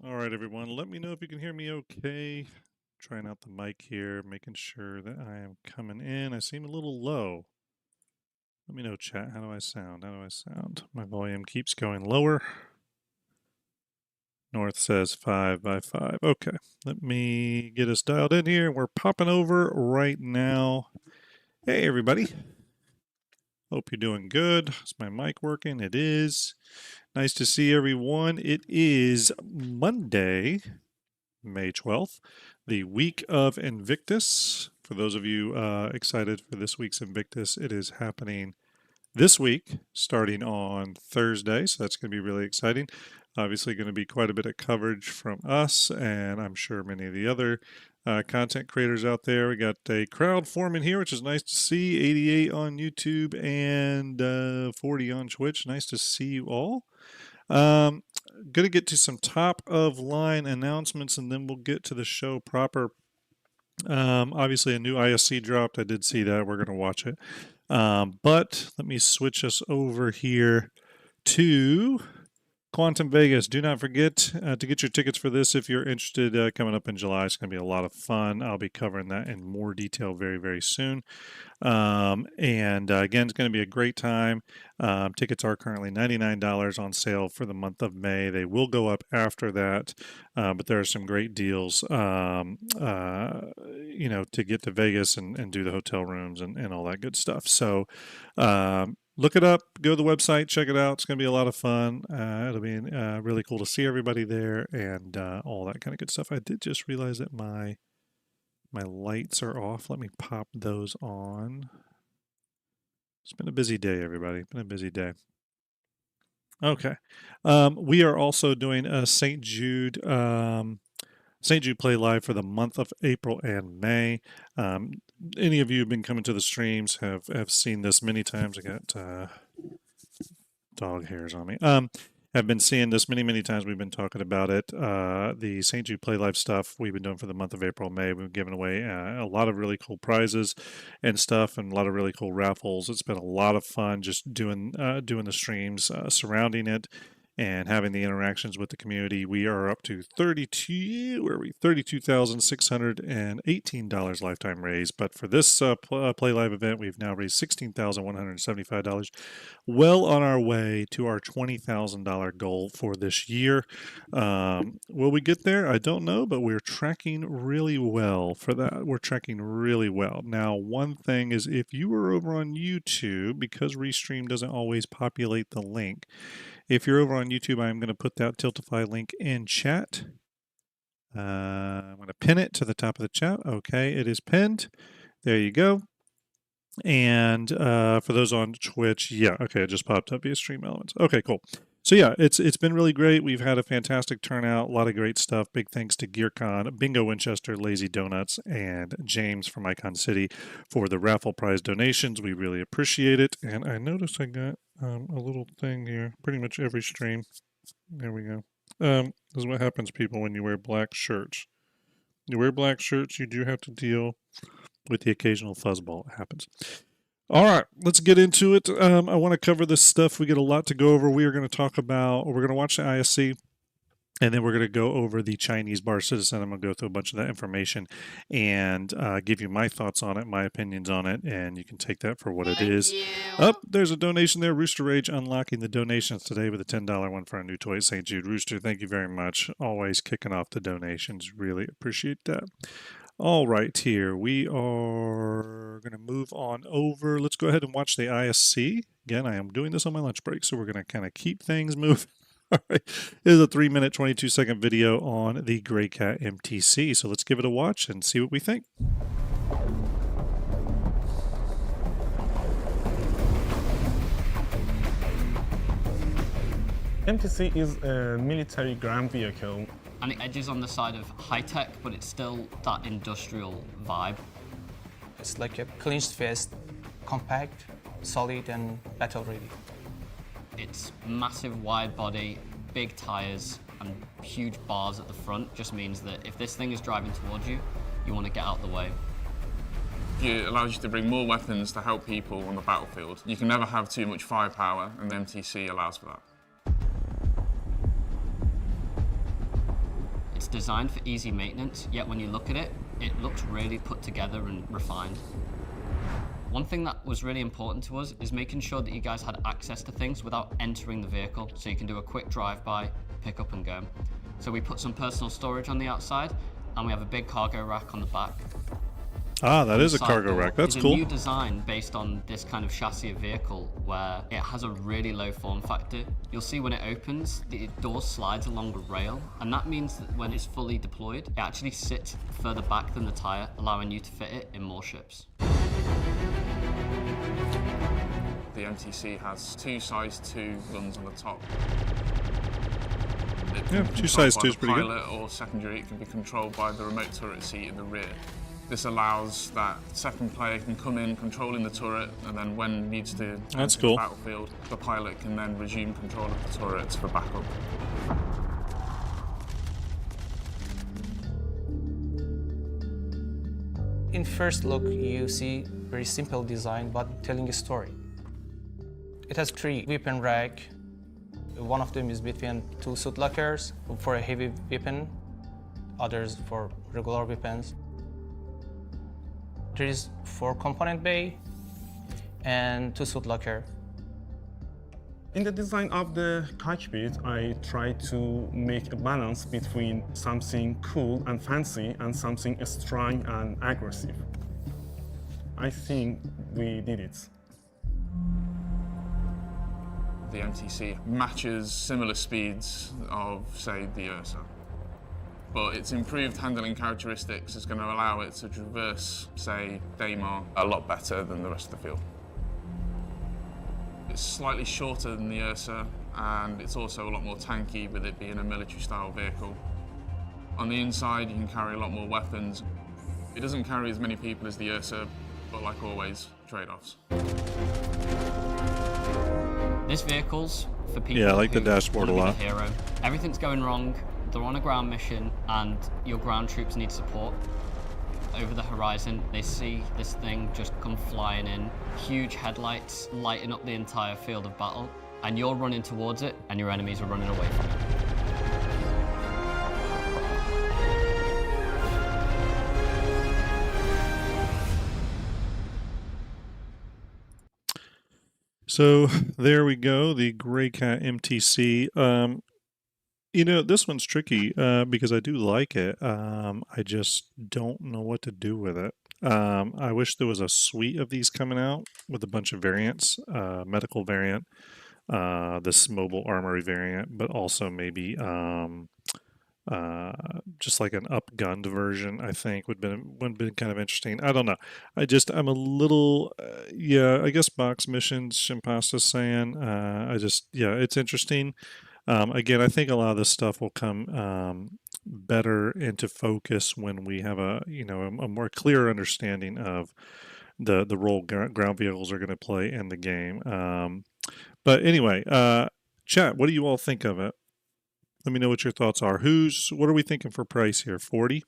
All right, everyone, let me know if you can hear me okay. Trying out the mic here, making sure that I am coming in. I seem a little low. Let me know, chat. How do I sound? How do I sound? My volume keeps going lower. North says 5 by 5. Okay, let me get us dialed in here. We're popping over right now. Hey, everybody. Hope you're doing good. Is my mic working? It is. Nice to see everyone. It is Monday, May 12th, the week of Invictus. For those of you excited for this week's Invictus, it is happening this week, starting on Thursday. So that's going to be really exciting. Obviously, going to be quite a bit of coverage from us, and I'm sure many of the other content creators out there. We got a crowd forming here, which is nice to see. 88 on YouTube and 40 on Twitch. Nice to see you all. Going to get to some top of line announcements, and then we'll get to the show proper. Obviously, a new ISC dropped. I did see that. We're going to watch it. But let me switch us over here to Quantum Vegas. Do not forget to get your tickets for this if you're interested. Coming up in July, it's going to be a lot of fun. I'll be covering that in more detail very, very soon. And again, it's going to be a great time. Tickets are currently $99 on sale for the month of May. They will go up after that, but there are some great deals, to get to Vegas and do the hotel rooms and all that good stuff. So, look it up, go to the website, check it out. It's going to be a lot of fun. It'll be really cool to see everybody there and all that kind of good stuff. I did just realize that my lights are off. Let me pop those on. It's been a busy day, everybody. Been a busy day. Okay. We are also doing a St. Jude Play Live for the month of April and May. Any of you who've been coming to the streams have seen this many times. I got dog hairs on me. Have been seeing this many times. We've been talking about it. The St. Jude Play Live stuff we've been doing for the month of April, May. We've given away a lot of really cool prizes and stuff, and a lot of really cool raffles. It's been a lot of fun just doing the streams surrounding it and having the interactions with the community. We are up to $32,618 lifetime raised. But for this Play Live event, we've now raised $16,175. Well on our way to our $20,000 goal for this year. Will we get there? I don't know, but we're tracking really well for that. We're tracking really well. Now, one thing is if you were over on YouTube, because Restream doesn't always populate the link, if you're over on YouTube, I'm going to put that Tiltify link in chat. I'm going to pin it to the top of the chat. Okay, it is pinned. There you go. And for those on Twitch, yeah, okay, it just popped up via Stream Elements. Okay, cool. So yeah, it's been really great. We've had a fantastic turnout, a lot of great stuff. Big thanks to GearCon, Bingo Winchester, Lazy Donuts, and James from Icon City for the raffle prize donations. We really appreciate it. And I noticed I got a little thing here, pretty much every stream. There we go. This is what happens, people, when you wear black shirts. You wear black shirts, you do have to deal with the occasional fuzzball. It happens. All right, let's get into it. I want to cover this stuff. We get a lot to go over. We're going to watch the ISC, and then we're going to go over the Chinese bar citizen. I'm going to go through a bunch of that information and give you my thoughts on it, my opinions on it, and you can take that for what it is. Oh, there's a donation there. Rooster Rage unlocking the donations today with a $10 one for a new toy at St. Jude. Rooster, thank you very much. Always kicking off the donations. Really appreciate that. All right, here we are going to move on over. Let's go ahead and watch the ISC. Again, I am doing this on my lunch break, so we're going to kind of keep things moving. All right, this is a 3-minute, 22-second video on the Grey Cat MTC. So let's give it a watch and see what we think. MTC is a military ground vehicle. And it edges on the side of high-tech, but it's still that industrial vibe. It's like a clenched-fist, compact, solid, and battle-ready. Its massive wide body, big tires, and huge bars at the front just means that if this thing is driving towards you, you want to get out the way. It allows you to bring more weapons to help people on the battlefield. You can never have too much firepower, and the MTC allows for that. designed for easy maintenance, yet when you look at it, it looks really put together and refined. One thing that was really important to us is making sure that you guys had access to things without entering the vehicle, so you can do a quick drive-by, pick up and go. So we put some personal storage on the outside, and we have a big cargo rack on the back. Ah, that On is the a side cargo door rack. That's is cool. a new design based on this kind of chassis of vehicle where it has a really low form factor. You'll see when it opens, the door slides along a rail, and that means that when it's fully deployed, it actually sits further back than the tire, allowing you to fit it in more ships. The MTC has two size 2 guns on the top. Yeah, two size 2 is pretty good. Pilot or secondary, it can be controlled by the remote turret seat in the rear. This allows that second player can come in controlling the turret, and then when needs to That's enter cool. the battlefield, the pilot can then resume control of the turret for backup. In first look, you see very simple design, but telling a story. It has 3 weapon rack. One of them is between 2 suit lockers for a heavy weapon, others for regular weapons. There is 4 component bay and 2 suit locker. In the design of the cockpit, I try to make a balance between something cool and fancy and something strong and aggressive. I think we did it. The MTC matches similar speeds of, say, the Ursa. But its improved handling characteristics is going to allow it to traverse, say, Daymar a lot better than the rest of the field. It's slightly shorter than the Ursa, and it's also a lot more tanky with it being a military-style vehicle. On the inside, you can carry a lot more weapons. It doesn't carry as many people as the Ursa, but like always, trade-offs. This vehicle's for people Yeah, I like the who dashboard wanna a be lot. the hero. Everything's going wrong, they're on a ground mission, and your ground troops need support. Over the horizon, they see this thing just come flying in, huge headlights lighting up the entire field of battle, and you're running towards it, and your enemies are running away from it. So there we go, the Grey Cat MTC. You know, this one's tricky because I do like it. I just don't know what to do with it. I wish there was a suite of these coming out with a bunch of variants, medical variant, this mobile armory variant, but also maybe just like an upgunned version, I think would have been kind of interesting. I don't know. I'm a little, yeah, I guess box missions, Shimpasta's saying, it's interesting. Again, I think a lot of this stuff will come better into focus when we have a more clear understanding of the role ground vehicles are going to play in the game. But anyway, chat, what do you all think of it? Let me know what your thoughts are. What are we thinking for price here? 40?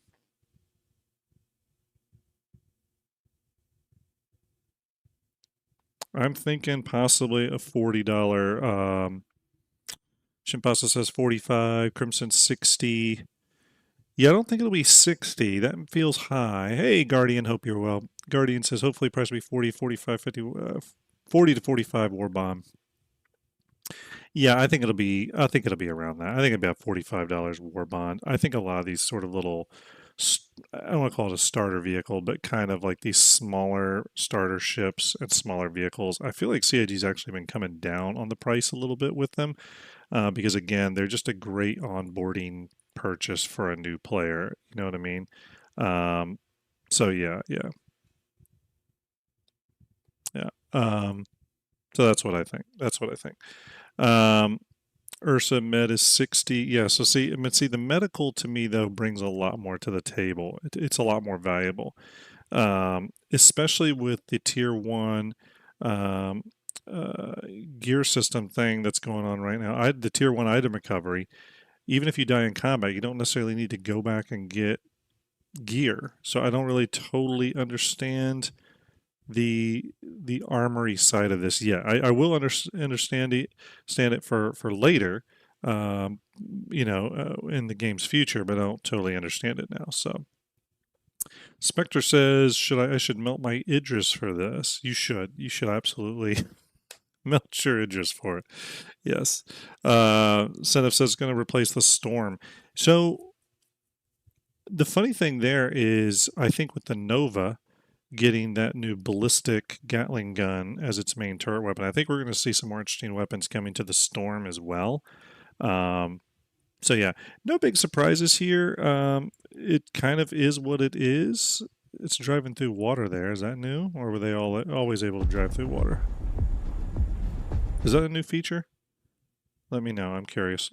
I'm thinking possibly a $40. Shimpasa says 45, Crimson 60. Yeah, I don't think it'll be 60. That feels high. Hey, Guardian, hope you're well. Guardian says hopefully price will be 40, 45, 50, 40 to 45 War Bond. Yeah, I think it'll be around that. I think it'll be about $45 War Bond. I think a lot of these sort of little, I don't want to call it a starter vehicle, but kind of like these smaller starter ships and smaller vehicles. I feel like CIG's actually been coming down on the price a little bit with them. Because again, they're just a great onboarding purchase for a new player. You know what I mean? So yeah. So that's what I think. Ursa Med is 60. Yeah. So see, the medical to me though brings a lot more to the table. It's a lot more valuable, especially with the tier 1. Gear system thing that's going on right now. The tier 1 item recovery, even if you die in combat, you don't necessarily need to go back and get gear. So I don't really totally understand the armory side of this yet. I will understand it for later, in the game's future, but I don't totally understand it now. So Spectre says, I should melt my Idris for this. You should absolutely melt your Idris for it. Yes. Senef says it's going to replace the Storm. So the funny thing there is, I think with the Nova getting that new ballistic Gatling gun as its main turret weapon, I think we're going to see some more interesting weapons coming to the Storm as well. So yeah, no big surprises here. It kind of is what it is. It's driving through water there. Is that new? Or were they always able to drive through water? Is that a new feature? Let me know. I'm curious.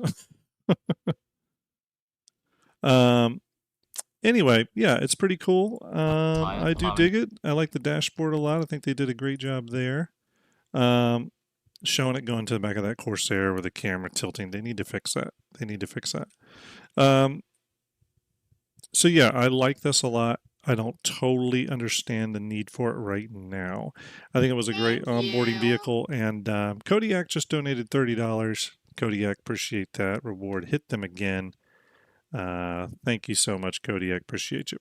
Anyway, yeah, it's pretty cool. I do dig it. I like the dashboard a lot. I think they did a great job there. Showing it going to the back of that Corsair with the camera tilting. They need to fix that. So yeah, I like this a lot. I don't totally understand the need for it right now. I think it was a great onboarding vehicle, and Kodiak just donated $30. Kodiak, appreciate that reward. Hit them again. Thank you so much, Kodiak. Appreciate you.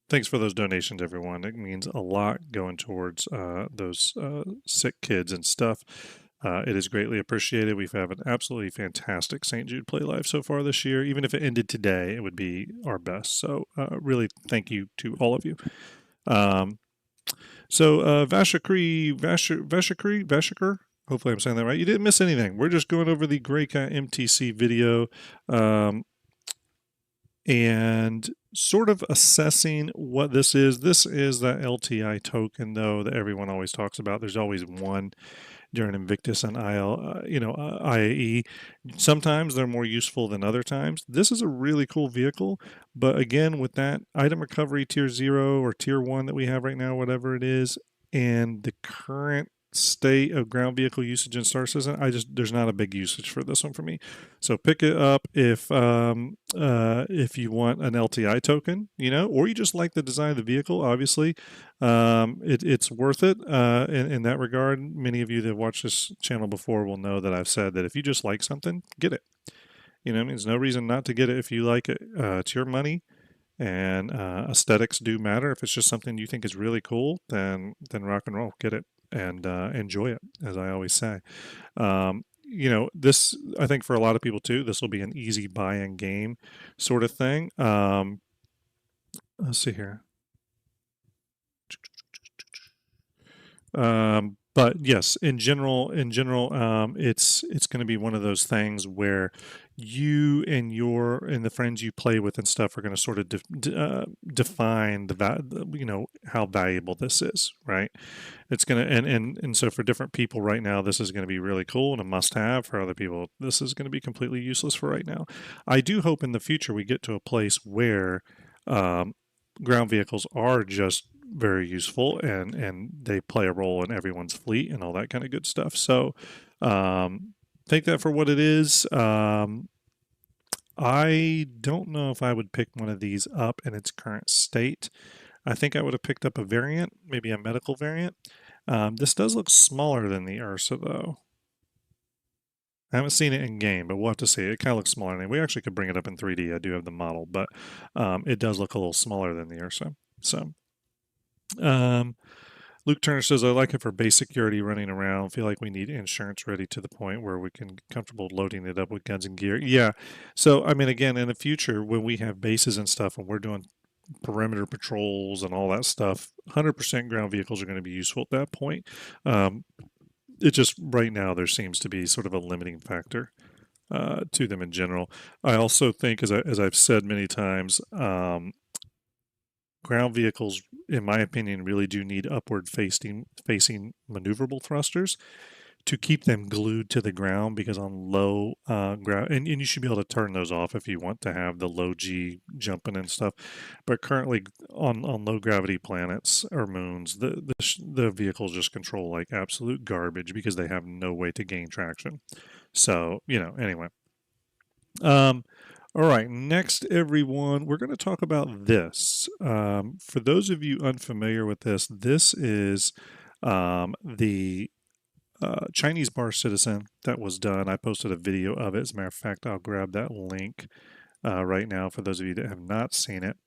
Thanks for those donations, everyone. It means a lot going towards those sick kids and stuff. It is greatly appreciated. We've had an absolutely fantastic St. Jude Play Live so far this year. Even if it ended today, it would be our best. So really thank you to all of you. Vashakar, hopefully I'm saying that right. You didn't miss anything. We're just going over the Greca MTC video and sort of assessing what this is. This is that LTI token, though, that everyone always talks about. There's always one during Invictus and IAE. Sometimes they're more useful than other times. This is a really cool vehicle, but again, with that item recovery tier 0 or tier 1 that we have right now, whatever it is, and the current state of ground vehicle usage in Star Citizen, there's not a big usage for this one for me. So pick it up if you want an LTI token, or you just like the design of the vehicle. Obviously, it's worth it in that regard. Many of you that watched this channel before will know that I've said that if you just like something, get it. There's no reason not to get it if you like it. It's your money. And aesthetics do matter. If it's just something you think is really cool, then rock and roll, get it and enjoy it, as I always say. This, I think for a lot of people too, this will be an easy buy-in game sort of thing. Let's see here. But yes, in general, it's going to be one of those things where you and the friends you play with and stuff are going to sort of define how valuable this is, right? It's going to, and so for different people right now, this is going to be really cool and a must-have. For other people, this is going to be completely useless for right now. I do hope in the future we get to a place where ground vehicles are just very useful and they play a role in everyone's fleet and all that kind of good stuff. So take that for what it is. I don't know if I would pick one of these up in its current state. I think I would have picked up a variant, maybe a medical variant. This does look smaller than the Ursa, though. I haven't seen it in game, but we'll have to see. It kind of looks smaller. And we actually could bring it up in 3D. I do have the model, but it does look a little smaller than the Ursa. So, Luke Turner says, I like it for base security running around. Feel like we need insurance ready to the point where we can comfortable loading it up with guns and gear. Yeah. So, I mean, again, in the future, when we have bases and stuff and we're doing perimeter patrols and all that stuff, 100% ground vehicles are going to be useful at that point. It just, right now, there seems to be sort of a limiting factor to them in general. I also think, as I've said many times, ground vehicles, in my opinion, really do need upward facing maneuverable thrusters to keep them glued to the ground, because on low ground, and you should be able to turn those off if you want to have the low G jumping and stuff. But currently on low gravity planets or moons, the vehicles just control like absolute garbage because they have no way to gain traction. So, anyway. All right, next, everyone, we're going to talk about this. For those of you unfamiliar with this, this is the Chinese bar citizen that was done. I posted a video of it. As a matter of fact, I'll grab that link right now for those of you that have not seen it.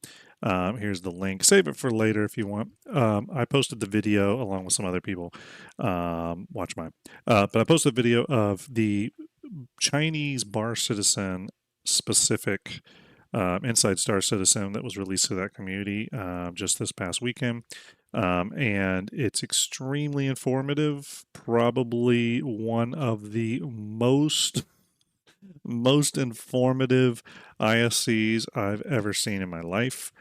Here's the link. Save it for later if you want. I posted the video along with some other people. Watch mine. But I posted a video of the Chinese bar citizen specific Inside Star Citizen that was released to that community just this past weekend. And it's extremely informative. Probably one of the most informative ISCs I've ever seen in my life.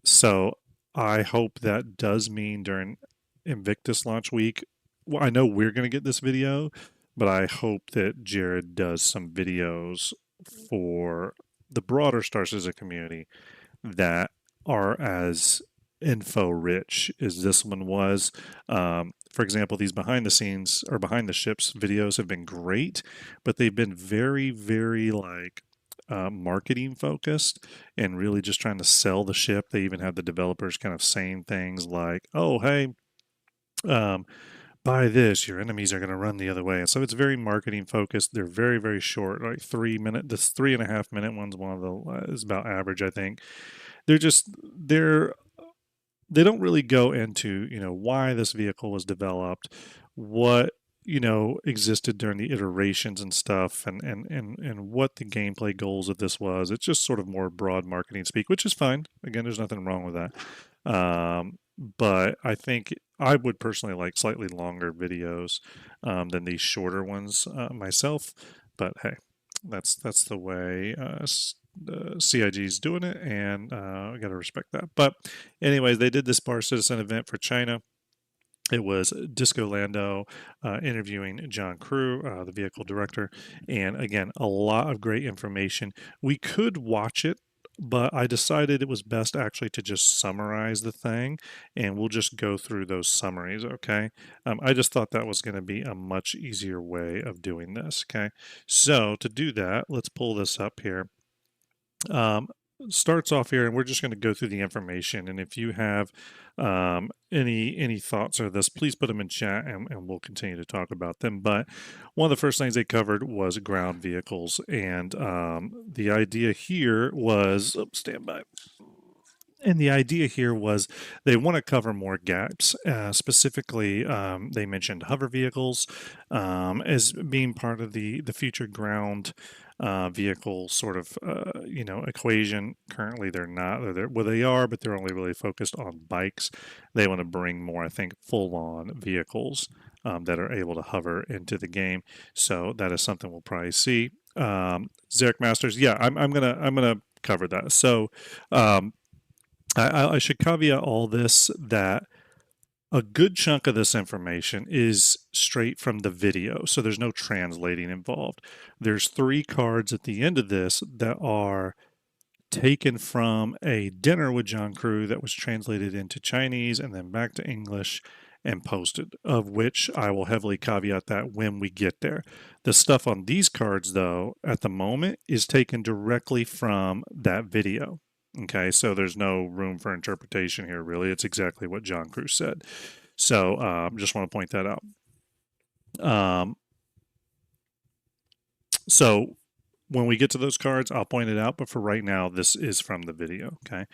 So I hope that does mean during Invictus launch week, well, I know we're going to get this video, but I hope that Jared does some videos for the broader Star Citizen community that are as info rich as this one was. For example, these behind the scenes or behind the ships videos have been great, but they've been very, very like marketing focused and really just trying to sell the ship. They even have the developers kind of saying things like, oh, hey, buy this, your enemies are going to run the other way. And so it's very marketing focused. They're very, very short, like 3 minute, this 3.5 minute one's one of the, is about average, I think. They don't really go into, why this vehicle was developed, what, existed during the iterations and stuff, and what the gameplay goals of this was. It's just sort of more broad marketing speak, which is fine. Again, there's nothing wrong with that. But I think I would personally like slightly longer videos than these shorter ones myself. But hey, that's the way CIG's doing it, and I got to respect that. But anyways, they did this Bar Citizen event for China. It was Disco Lando interviewing John Crew, the vehicle director, and again, a lot of great information. We could watch it, but I decided it was best actually to just summarize the thing, and we'll just go through those summaries, okay? I just thought that was going to be a much easier way of doing this, okay? So to do that, let's pull this up here. Starts off here, and we're just going to go through the information, and if you have any thoughts of this, please put them in chat, and we'll continue to talk about them. But one of the first things they covered was ground vehicles, and the idea here was stand by. And the idea here was they want to cover more gaps. Specifically, they mentioned hover vehicles as being part of the future ground vehicle sort of equation. Currently, they're not. They are, but they're only really focused on bikes. They want to bring more, I think, full-on vehicles that are able to hover into the game. So that is something we'll probably see. Zarek Masters, yeah, I'm gonna cover that. So. I should caveat all this that a good chunk of this information is straight from the video, so there's no translating involved. There's 3 cards at the end of this that are taken from a dinner with John Crew that was translated into Chinese and then back to English and posted, of which I will heavily caveat that when we get there. The stuff on these cards, though, at the moment is taken directly from that video. Okay, so there's no room for interpretation here, really. It's exactly what John Crew said. So just want to point that out. So when we get to those cards, I'll point it out, but for right now, this is from the video, okay?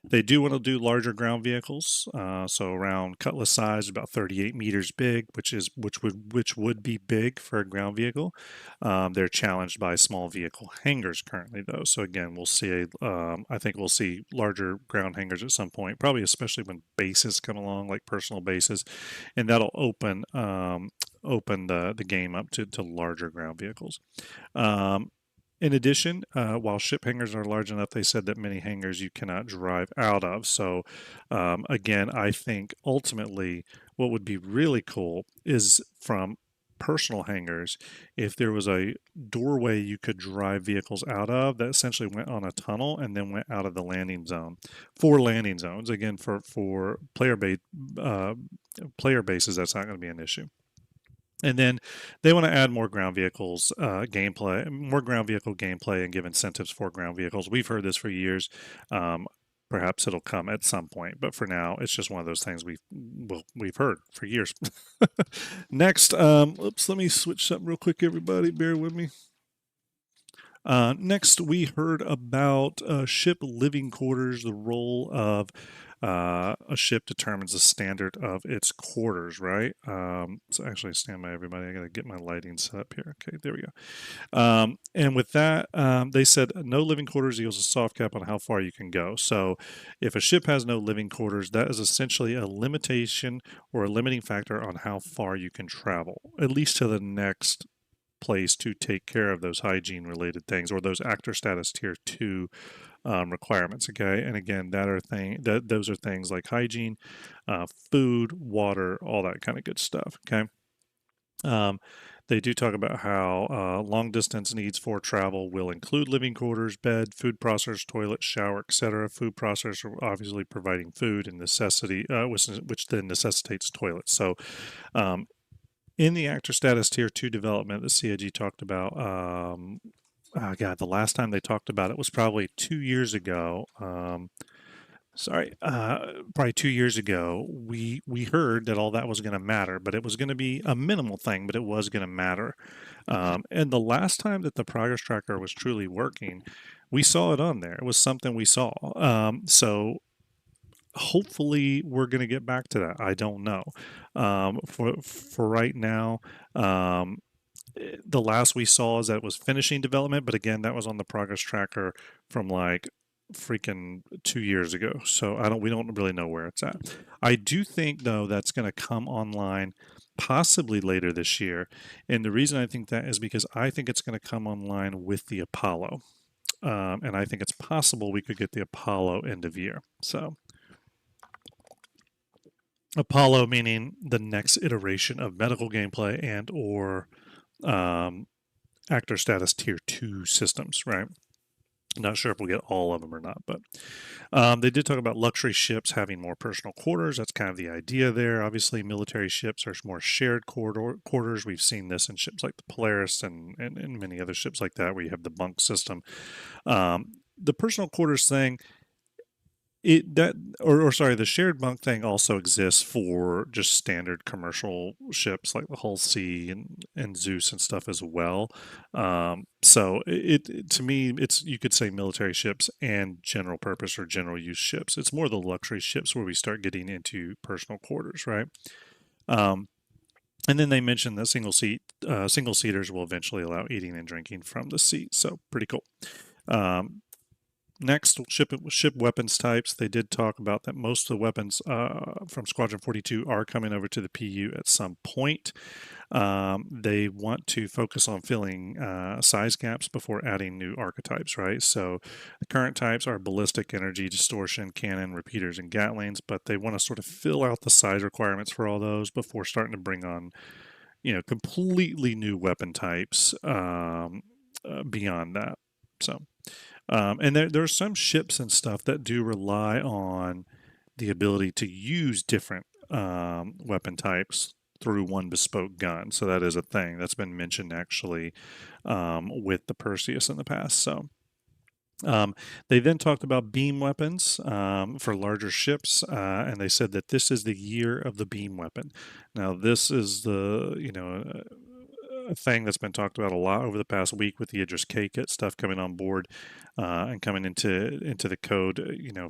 They do want to do larger ground vehicles, so around Cutlass size, about 38 meters big, which would be big for a ground vehicle. They're challenged by small vehicle hangars currently, though. So again, we'll see. I think we'll see larger ground hangars at some point, probably especially when bases come along, like personal bases, and that'll open the game up to larger ground vehicles. In addition, while ship hangars are large enough, they said that many hangars you cannot drive out of. So again, I think ultimately what would be really cool is from personal hangars, if there was a doorway you could drive vehicles out of that essentially went on a tunnel and then went out of the landing zone. 4 landing zones, again, for player bases, that's not going to be an issue. And then they want to add more ground vehicles gameplay, more ground vehicle gameplay, and give incentives for ground vehicles. We've heard this for years. perhaps it'll come at some point, but for now, it's just one of those things we've heard for years. Next, oops, let me switch something real quick, everybody. Bear with me. Next, we heard about ship living quarters, the role of a ship determines the standard of its quarters, right? So actually, stand by, everybody. I got to get my lighting set up here. Okay, there we go. And with that, they said no living quarters equals a soft cap on how far you can go. So if a ship has no living quarters, that is essentially a limitation or a limiting factor on how far you can travel, at least to the next place to take care of those hygiene related things or those actor status tier 2 requirements. Okay, and again, those are things like hygiene, food, water, all that kind of good stuff. Okay. They do talk about how long distance needs for travel will include living quarters, bed, food processors, toilet, shower, etc. Food processors are obviously providing food and necessity, which then necessitates toilets. So in the actor status tier 2 development that CIG talked about, God, the last time they talked about it was probably 2 years ago. Probably 2 years ago, we heard that all that was going to matter, but it was going to be a minimal thing, but it was going to matter. And the last time that the progress tracker was truly working, we saw it on there. It was something we saw. So hopefully we're going to get back to that. I don't know. For right now, the last we saw is that it was finishing development, but again, that was on the progress tracker from like freaking 2 years ago. So we don't really know where it's at. I do think though that's going to come online possibly later this year. And the reason I think that is because I think it's going to come online with the Apollo. And I think it's possible we could get the Apollo end of year. So Apollo meaning the next iteration of medical gameplay and or actor status tier 2 systems, right? Not sure if we'll get all of them or not, but they did talk about luxury ships having more personal quarters. That's kind of the idea there. Obviously, military ships are more shared quarters. We've seen this in ships like the Polaris and many other ships like that where you have the bunk system. The personal quarters thing, the shared bunk thing also exists for just standard commercial ships like the Hull C and Zeus and stuff as well. So to me, you could say military ships and general purpose or general use ships. It's more the luxury ships where we start getting into personal quarters, right? And then they mentioned that single seaters will eventually allow eating and drinking from the seat. So pretty cool. Next, ship weapons types. They did talk about that most of the weapons from Squadron 42 are coming over to the PU at some point. They want to focus on filling size gaps before adding new archetypes, right? So the current types are ballistic, energy, distortion, cannon, repeaters, and gatlings, but they want to sort of fill out the size requirements for all those before starting to bring on, completely new weapon types beyond that. So. And there are some ships and stuff that do rely on the ability to use different weapon types through one bespoke gun. So that is a thing that's been mentioned actually with the Perseus in the past. So they then talked about beam weapons for larger ships, and they said that this is the year of the beam weapon. Now this is the a thing that's been talked about a lot over the past week with the Idris K kit stuff coming on board and coming into the code.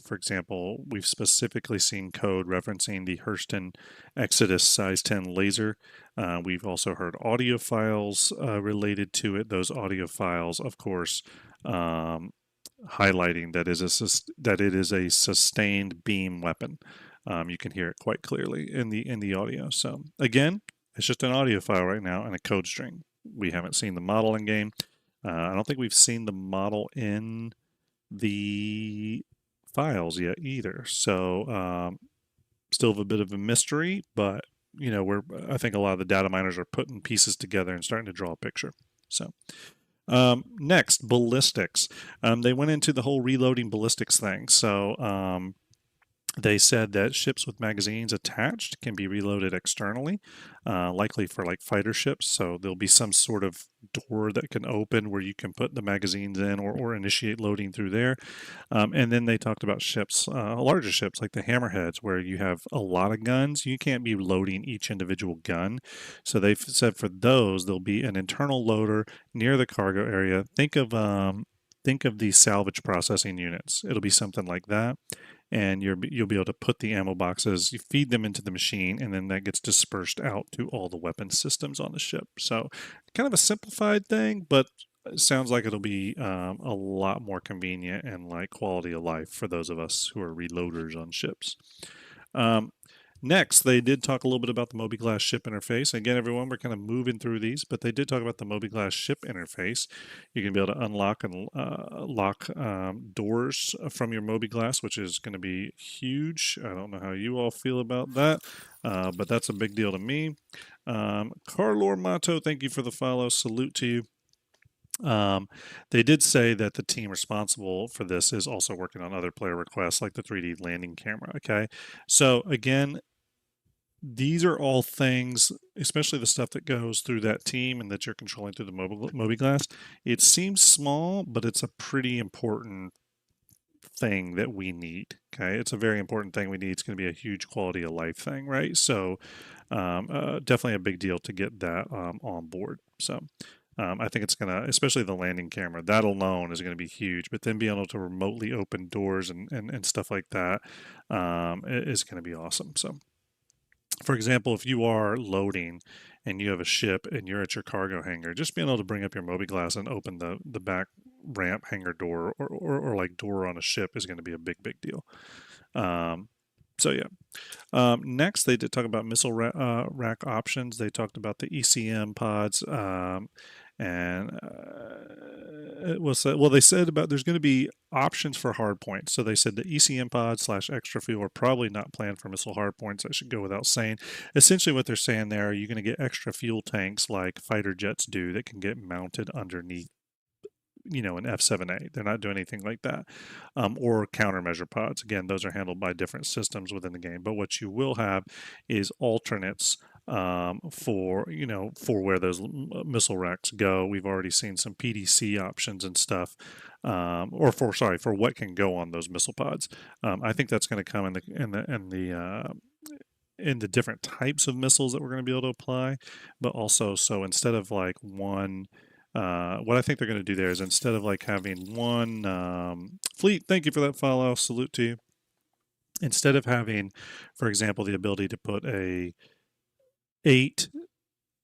For example, we've specifically seen code referencing the Hurston Exodus size 10 laser. We've also heard audio files related to it. Those audio files, of course, highlighting that it is a sustained beam weapon. You can hear it quite clearly in the audio. So again, it's just an audio file right now and a code string. We haven't seen the model in game. I don't think we've seen the model in the files yet either. So still a bit of a mystery, but I think a lot of the data miners are putting pieces together and starting to draw a picture. So next, ballistics. They went into the whole reloading ballistics thing. So They said that ships with magazines attached can be reloaded externally, likely for like fighter ships. So there'll be some sort of door that can open where you can put the magazines in or initiate loading through there. And then they talked about ships, larger ships like the Hammerheads, where you have a lot of guns. You can't be loading each individual gun. So they've said for those, there'll be an internal loader near the cargo area. Think of the salvage processing units. It'll be something like that, and you'll be able to put the ammo boxes, you feed them into the machine, and then that gets dispersed out to all the weapon systems on the ship. So kind of a simplified thing, but it sounds like it'll be a lot more convenient and like quality of life for those of us who are reloaders on ships. Next, they did talk a little bit about the MobiGlass ship interface. Again, everyone, we're kind of moving through these, but they did talk about the MobiGlass ship interface. You're going to be able to unlock and lock doors from your MobiGlass, which is going to be huge. I don't know how you all feel about that, but that's a big deal to me. Carlor Mato, thank you for the follow. Salute to you. They did say that the team responsible for this is also working on other player requests like the 3D landing camera. Okay. So again, these are all things, especially the stuff that goes through that team and that you're controlling through the MobiGlass. It seems small, but it's a pretty important thing that we need. Okay. It's a very important thing we need. It's going to be a huge quality of life thing, right? So definitely a big deal to get that on board. So I think it's going to, especially the landing camera, that alone is going to be huge. But then being able to remotely open doors and stuff like that is going to be awesome. So, for example, if you are loading and you have a ship and you're at your cargo hangar, just being able to bring up your MobiGlass and open the back ramp hangar door or like door on a ship is going to be a big deal. So yeah. Next, they did talk about missile rack options. They talked about the ECM pods, and they said about there's going to be options for hard points. So they said the ECM pods / extra fuel are probably not planned for missile hard points. I should go without saying. Essentially, what they're saying there, you're going to get extra fuel tanks like fighter jets do that can get mounted underneath, an F-7A. They're not doing anything like that. Or countermeasure pods. Again, those are handled by different systems within the game. But what you will have is alternates for where those missile racks go. We've already seen some PDC options and stuff, for what can go on those missile pods. I think that's going to come in the different types of missiles that we're going to be able to apply, but also so instead of like one. What I think they're going to do there is instead of like having one fleet, thank you for that follow, salute to you. Instead of having, for example, the ability to put a 8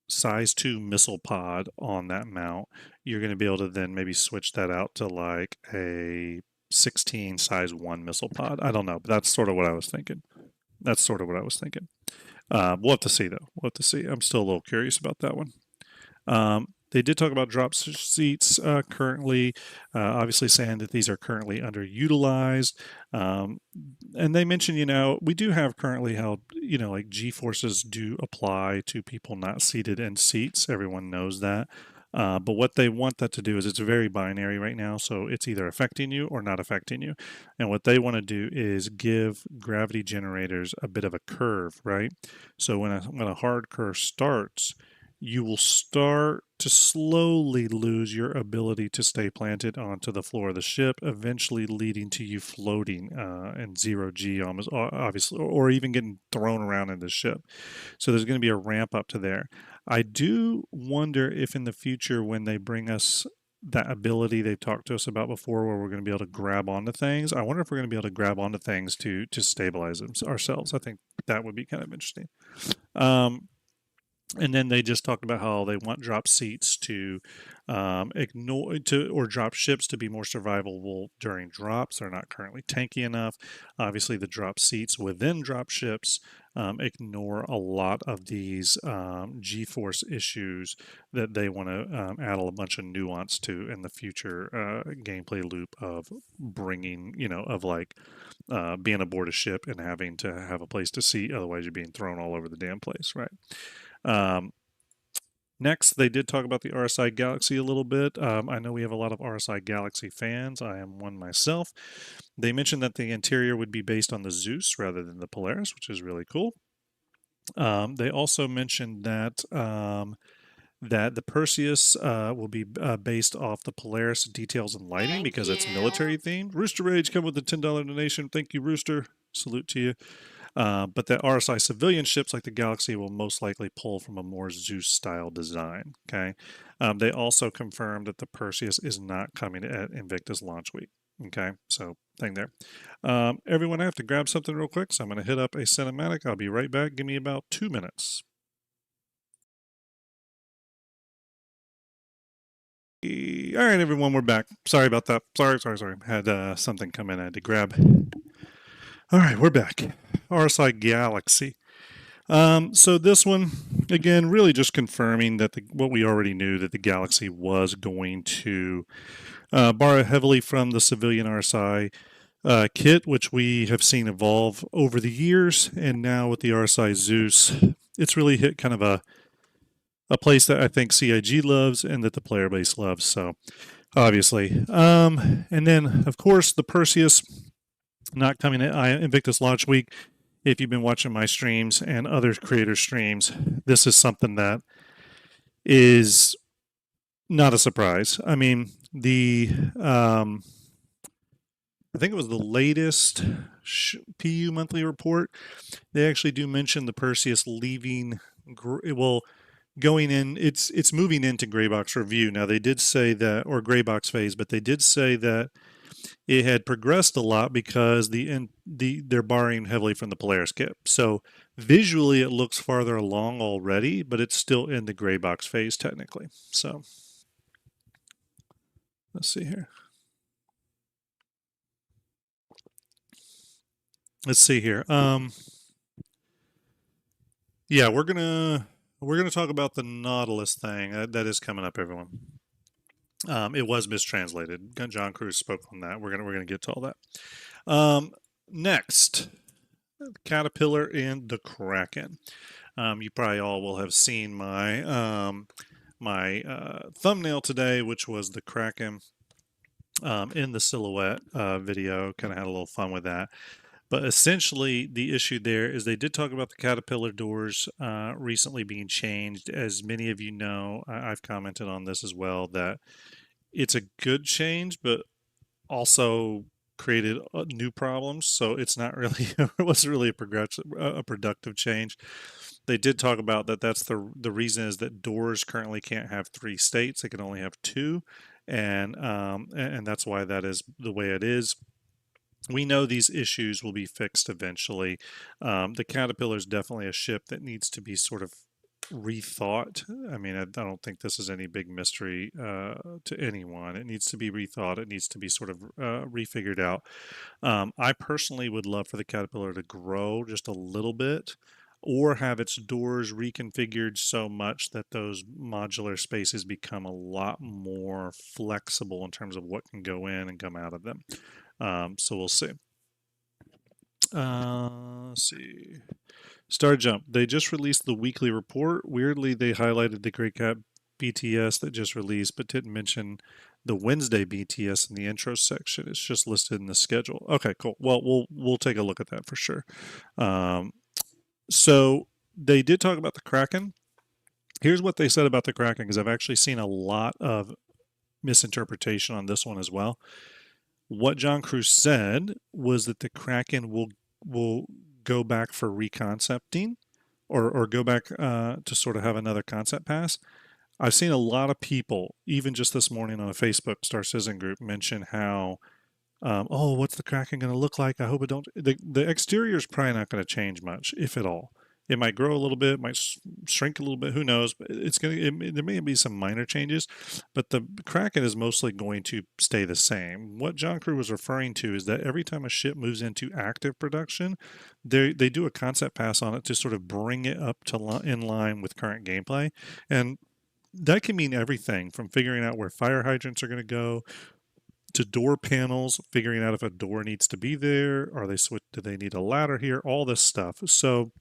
size 2 missile pod on that mount, you're going to be able to then maybe switch that out to like a 16 size 1 missile pod. I don't know, but that's sort of what I was thinking. We'll have to see though. I'm still a little curious about that one. They did talk about drop seats currently, obviously saying that these are currently underutilized. And they mentioned, we do have currently how, like G-forces do apply to people not seated in seats. Everyone knows that. But what they want that to do is it's very binary right now. So it's either affecting you or not affecting you. And what they want to do is give gravity generators a bit of a curve, right? So when a hard curve starts, you will start to slowly lose your ability to stay planted onto the floor of the ship, eventually leading to you floating in 0G almost, obviously, or even getting thrown around in the ship. So there's going to be a ramp up to there. I do wonder if in the future when they bring us that ability they've talked to us about before where we're going to be able to grab onto things, I wonder if we're going to be able to grab onto things to stabilize ourselves. I think that would be kind of interesting. And then they just talked about how they want drop seats to drop ships to be more survivable during drops. They're not currently tanky enough. Obviously, the drop seats within drop ships ignore a lot of these G-force issues that they want to add a bunch of nuance to in the future gameplay loop of bringing, being aboard a ship and having to have a place to seat. Otherwise, you're being thrown all over the damn place, right? Next, they did talk about the RSI Galaxy a little bit. I know we have a lot of RSI Galaxy fans. I am one myself. They mentioned that the interior would be based on the Zeus rather than the Polaris, which is really cool. They also mentioned that that the Perseus will be based off the Polaris details and lighting because it's military themed. Rooster Rage come with a $10 donation. Thank you, Rooster. Salute to you. But the RSI civilian ships like the Galaxy will most likely pull from a more Zeus-style design. Okay. They also confirmed that the Perseus is not coming at Invictus launch week. Okay, so thing there. Everyone, I have to grab something real quick, so I'm going to hit up a cinematic. I'll be right back. Give me about 2 minutes. All right, everyone, we're back. Sorry about that. Sorry. Had something come in I had to grab. All right, we're back. RSI Galaxy. So this one, again, really just confirming that what we already knew, that the Galaxy was going to borrow heavily from the civilian RSI kit, which we have seen evolve over the years. And now with the RSI Zeus, it's really hit kind of a place that I think CIG loves and that the player base loves. So obviously, and then of course the Perseus not coming at Invictus launch week. If you've been watching my streams and other creator streams, this is something that is not a surprise. I mean, I think it was the latest PU monthly report. They actually do mention the Perseus leaving. Going in, it's moving into gray box review. Now they did say that, or gray box phase, but they did say that it had progressed a lot because they're borrowing heavily from the Polaris kit. So visually it looks farther along already, but it's still in the gray box phase technically. So let's see here. Let's see here. Yeah, we're gonna talk about the Nautilus thing. That is coming up, everyone. It was mistranslated. John Cruz spoke on that. We're gonna get to all that. Next, Caterpillar and the Kraken. You probably all will have seen my thumbnail today, which was the Kraken in the silhouette video. Kind of had a little fun with that. But essentially, the issue there is they did talk about the Caterpillar doors recently being changed. As many of you know, I've commented on this as well, that it's a good change, but also created new problems. So it's not really, it wasn't really a productive change. They did talk about that. That's the reason is that doors currently can't have 3 states; they can only have 2, and that's why that is the way it is. We know these issues will be fixed eventually. The Caterpillar is definitely a ship that needs to be sort of rethought. I mean, I don't think this is any big mystery to anyone. It needs to be rethought. It needs to be sort of refigured out. I personally would love for the Caterpillar to grow just a little bit, or have its doors reconfigured so much that those modular spaces become a lot more flexible in terms of what can go in and come out of them. So we'll see. Let's see. Starjump. They just released the weekly report. Weirdly, they highlighted the Great Cat BTS that just released, but didn't mention the Wednesday BTS in the intro section. It's just listed in the schedule. Okay, cool. Well, we'll take a look at that for sure. So they did talk about the Kraken. Here's what they said about the Kraken, because I've actually seen a lot of misinterpretation on this one as well. What John Cruz said was that the Kraken will go back for reconcepting, or go back to sort of have another concept pass. I've seen a lot of people, even just this morning on a Facebook Star Citizen group, mention how, oh, what's the Kraken going to look like? I hope it don't. The exterior is probably not going to change much, if at all. It might grow a little bit, might shrink a little bit. Who knows? But there may be some minor changes, but the Kraken is mostly going to stay the same. What John Crew was referring to is that every time a ship moves into active production, they do a concept pass on it to sort of bring it up to in line with current gameplay, and that can mean everything from figuring out where fire hydrants are going to go, to door panels, figuring out if a door needs to be there, do they need a ladder here, all this stuff. So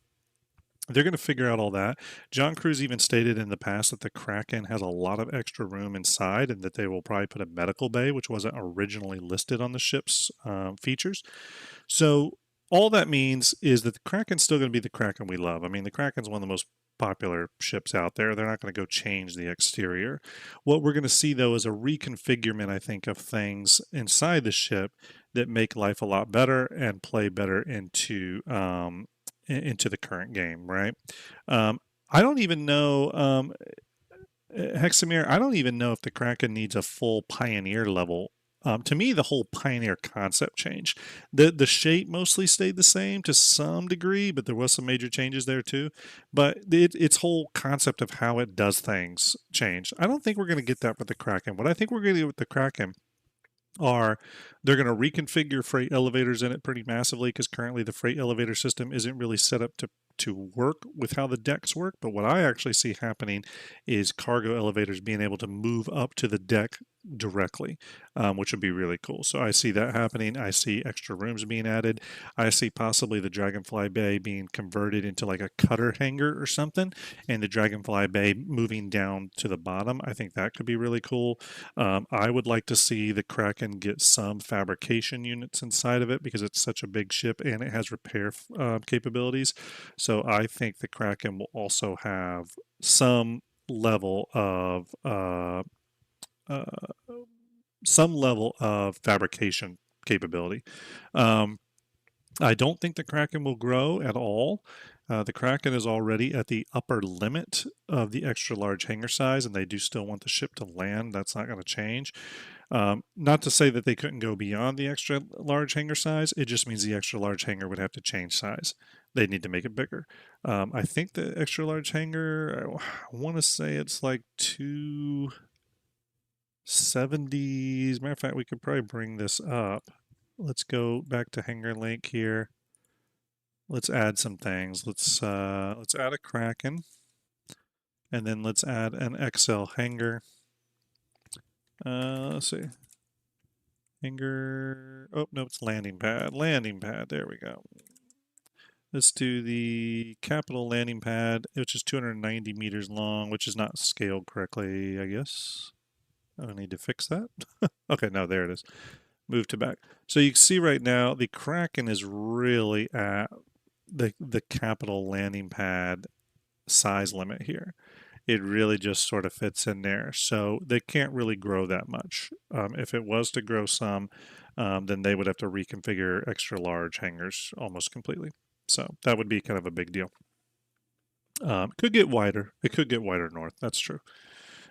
They're going to figure out all that. John Cruz even stated in the past that the Kraken has a lot of extra room inside and that they will probably put a medical bay, which wasn't originally listed on the ship's features. So all that means is that the Kraken's still going to be the Kraken we love. I mean, the Kraken's one of the most popular ships out there. They're not going to go change the exterior. What we're going to see, though, is a reconfigurement, I think, of things inside the ship that make life a lot better and play better into the current game, right? I don't even know, Hexamir, I don't even know if the Kraken needs a full Pioneer level. To me, the whole Pioneer concept changed. The shape mostly stayed the same to some degree, but there was some major changes there too. But its whole concept of how it does things changed. I don't think we're going to get that with the Kraken. What I think we're going to get with the Kraken are they're going to reconfigure freight elevators in it pretty massively, because currently the freight elevator system isn't really set up to work with how the decks work. But what I actually see happening is cargo elevators being able to move up to the deck directly, which would be really cool. So I see that happening. I see extra rooms being added. I see possibly the Dragonfly Bay being converted into like a cutter hangar or something, and the Dragonfly Bay moving down to the bottom. I think that could be really cool. I would like to see the Kraken get some fabrication units inside of it, because it's such a big ship and it has repair capabilities. So I think the Kraken will also have some level of fabrication capability. I don't think the Kraken will grow at all. The Kraken is already at the upper limit of the extra large hangar size, and they do still want the ship to land. That's not going to change. Not to say that they couldn't go beyond the extra large hangar size. It just means the extra large hangar would have to change size. They need to make it bigger. I think the extra large hangar, I want to say it's like 270s. Matter of fact, we could probably bring this up. Let's go back to Hangar Link here. Let's add some things. Let's add a Kraken, and then let's add an XL hangar. Let's see. Hangar. Oh no, it's landing pad. Landing pad. There we go. Let's do the capital landing pad, which is 290 meters long, which is not scaled correctly, I guess. I need to fix that. Okay, no, there it is. Move to back. So you can see right now the Kraken is really at the capital landing pad size limit here. It really just sort of fits in there. So they can't really grow that much. If it was to grow some, then they would have to reconfigure extra large hangars almost completely. So that would be kind of a big deal. Could get wider. It could get wider north. That's true.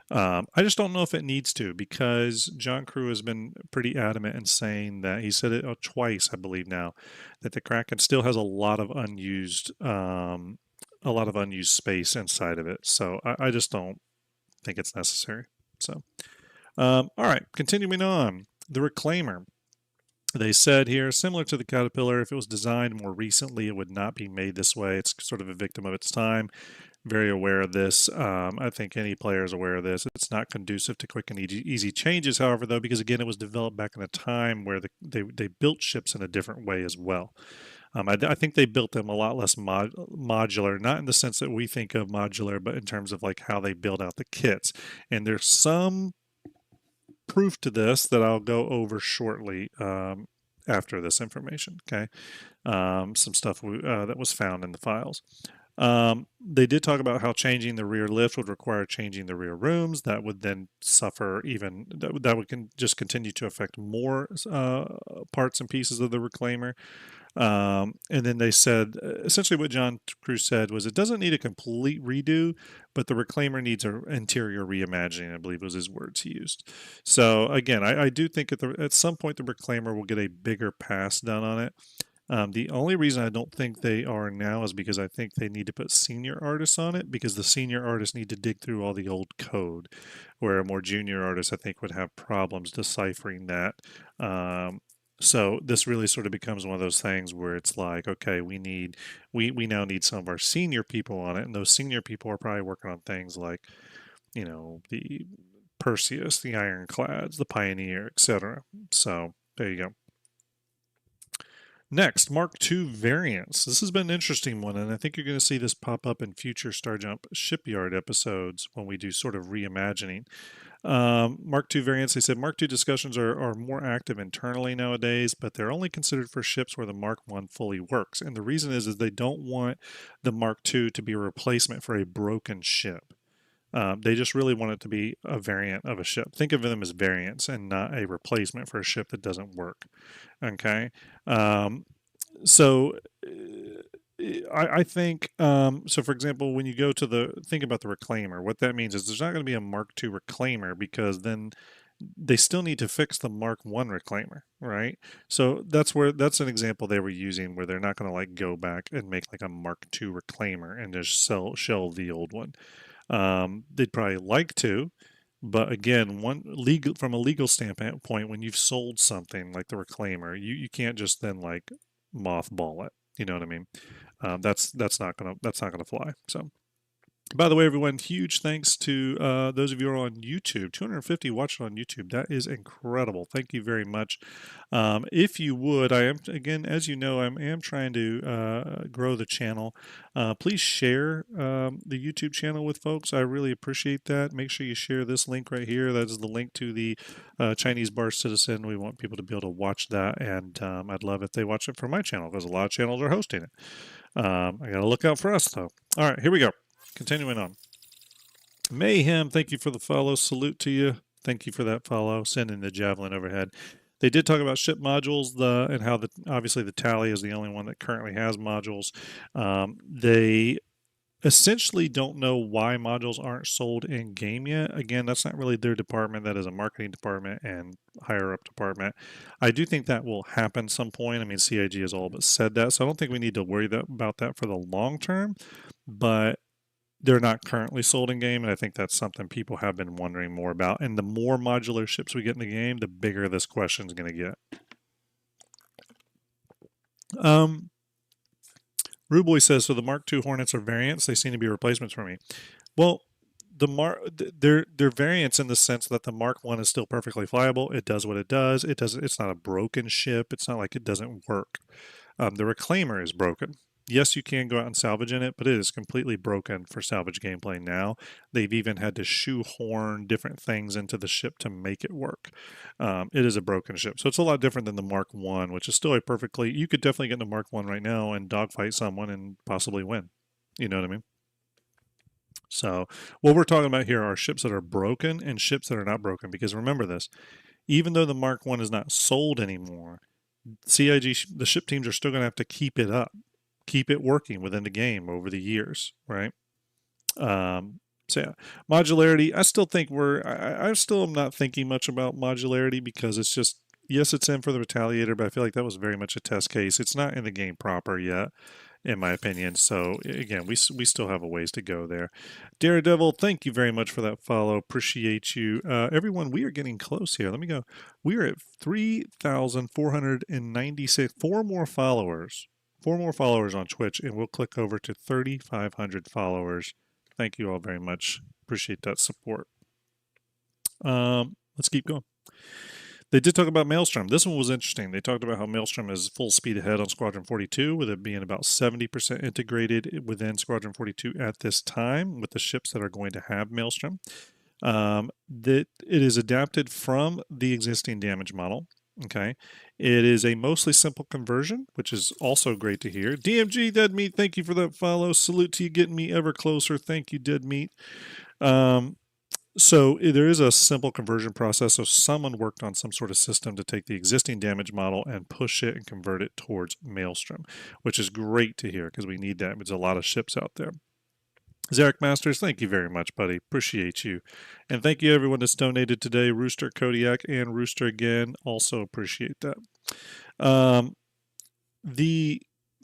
I just don't know if it needs to, because John Crew has been pretty adamant in saying that, he said it twice, I believe now, that the Kraken still has a lot of unused space inside of it. So I just don't think it's necessary. So, all right, continuing on, the Reclaimer. They said here, similar to the Caterpillar, if it was designed more recently, it would not be made this way. It's sort of a victim of its time. Very aware of this. I think any player is aware of this. It's not conducive to quick and easy changes, however, though, because again, it was developed back in a time where they built ships in a different way as well. I think they built them a lot less modular, not in the sense that we think of modular, but in terms of like how they build out the kits. And there's some proof to this that I'll go over shortly after this information. Okay, some stuff that was found in the files. They did talk about how changing the rear lift would require changing the rear rooms. That would then suffer even, that would just continue to affect more parts and pieces of the Reclaimer. And then they said, essentially what John Cruz said was, it doesn't need a complete redo, but the Reclaimer needs an interior reimagining, I believe was his words he used. So again, I do think at some point the Reclaimer will get a bigger pass done on it. The only reason I don't think they are now is because I think they need to put senior artists on it, because the senior artists need to dig through all the old code, where a more junior artist I think would have problems deciphering that. So this really sort of becomes one of those things where it's like, okay, we now need some of our senior people on it, and those senior people are probably working on things like, you know, the Perseus, the Ironclads, the Pioneer, etc. So there you go. Next, Mark II variants. This has been an interesting one, and I think you're going to see this pop up in future Starjump Shipyard episodes when we do sort of reimagining. Mark II variants, they said Mark II discussions are more active internally nowadays, but they're only considered for ships where the Mark I fully works. And the reason is they don't want the Mark II to be a replacement for a broken ship. They just really want it to be a variant of a ship. Think of them as variants and not a replacement for a ship that doesn't work. Okay. So I think, so for example, when you go to think about the Reclaimer, what that means is there's not going to be a Mark II Reclaimer because then they still need to fix the Mark I Reclaimer, right? So that's an example they were using where they're not going to like go back and make like a Mark II Reclaimer and just shelve the old one. They'd probably like to, but again, from a legal standpoint, when you've sold something like the Reclaimer, you can't just then like mothball it. You know what I mean? That's not gonna fly. So. By the way, everyone, huge thanks to those of you who are on YouTube. 250 watching on YouTube. That is incredible. Thank you very much. If you would, I am, again, as you know, I am trying to grow the channel. Please share the YouTube channel with folks. I really appreciate that. Make sure you share this link right here. That is the link to the Chinese Bar Citizen. We want people to be able to watch that, and I'd love if they watch it from my channel because a lot of channels are hosting it. I got to look out for us, though. All right, here we go. Continuing on. Mayhem, thank you for the follow. Salute to you. Thank you for that follow. Sending the javelin overhead. They did talk about ship modules and how obviously the Tally is the only one that currently has modules. They essentially don't know why modules aren't sold in game yet. Again, that's not really their department. That is a marketing department and higher up department. I do think that will happen some point. I mean, CIG has all but said that, so I don't think we need to worry about that for the long term, but they're not currently sold in game, and I think that's something people have been wondering more about. And the more modular ships we get in the game, the bigger this question is going to get. Ruboy says, so the Mark II Hornets are variants. They seem to be replacements for me. Well, they're variants in the sense that the Mark I is still perfectly flyable. It does what it does. It's not a broken ship. It's not like it doesn't work. The Reclaimer is broken. Yes, you can go out and salvage in it, but it is completely broken for salvage gameplay now. They've even had to shoehorn different things into the ship to make it work. It is a broken ship. So it's a lot different than the Mark I, which is still you could definitely get in the Mark I right now and dogfight someone and possibly win. You know what I mean? So what we're talking about here are ships that are broken and ships that are not broken. Because remember this, even though the Mark I is not sold anymore, CIG, the ship teams are still going to have to keep it up. Keep it working within the game over the years, right? So yeah, modularity. I still think I still am not thinking much about modularity because it's just, yes, it's in for the Retaliator, but I feel like that was very much a test case. It's not in the game proper yet, in my opinion. So again, we still have a ways to go there. Daredevil, thank you very much for that follow. Appreciate you. Everyone, we are getting close here. Let me go. We are at 3,496. 4 more followers. 4 more followers on Twitch, and we'll click over to 3,500 followers. Thank you all very much. Appreciate that support. Let's keep going. They did talk about Maelstrom. This one was interesting. They talked about how Maelstrom is full speed ahead on Squadron 42, with it being about 70% integrated within Squadron 42 at this time with the ships that are going to have Maelstrom. That it is adapted from the existing damage model. Okay, it is a mostly simple conversion, which is also great to hear. DMG Dead Meat, thank you for that follow. Salute to you, getting me ever closer. Thank you, Dead Meat. So there is a simple conversion process. So someone worked on some sort of system to take the existing damage model and push it and convert it towards Maelstrom, which is great to hear because we need that. There's a lot of ships out there. Zarek Masters, thank you very much, buddy. Appreciate you. And thank you everyone that's donated today. Rooster, Kodiak, and Rooster again. Also appreciate that.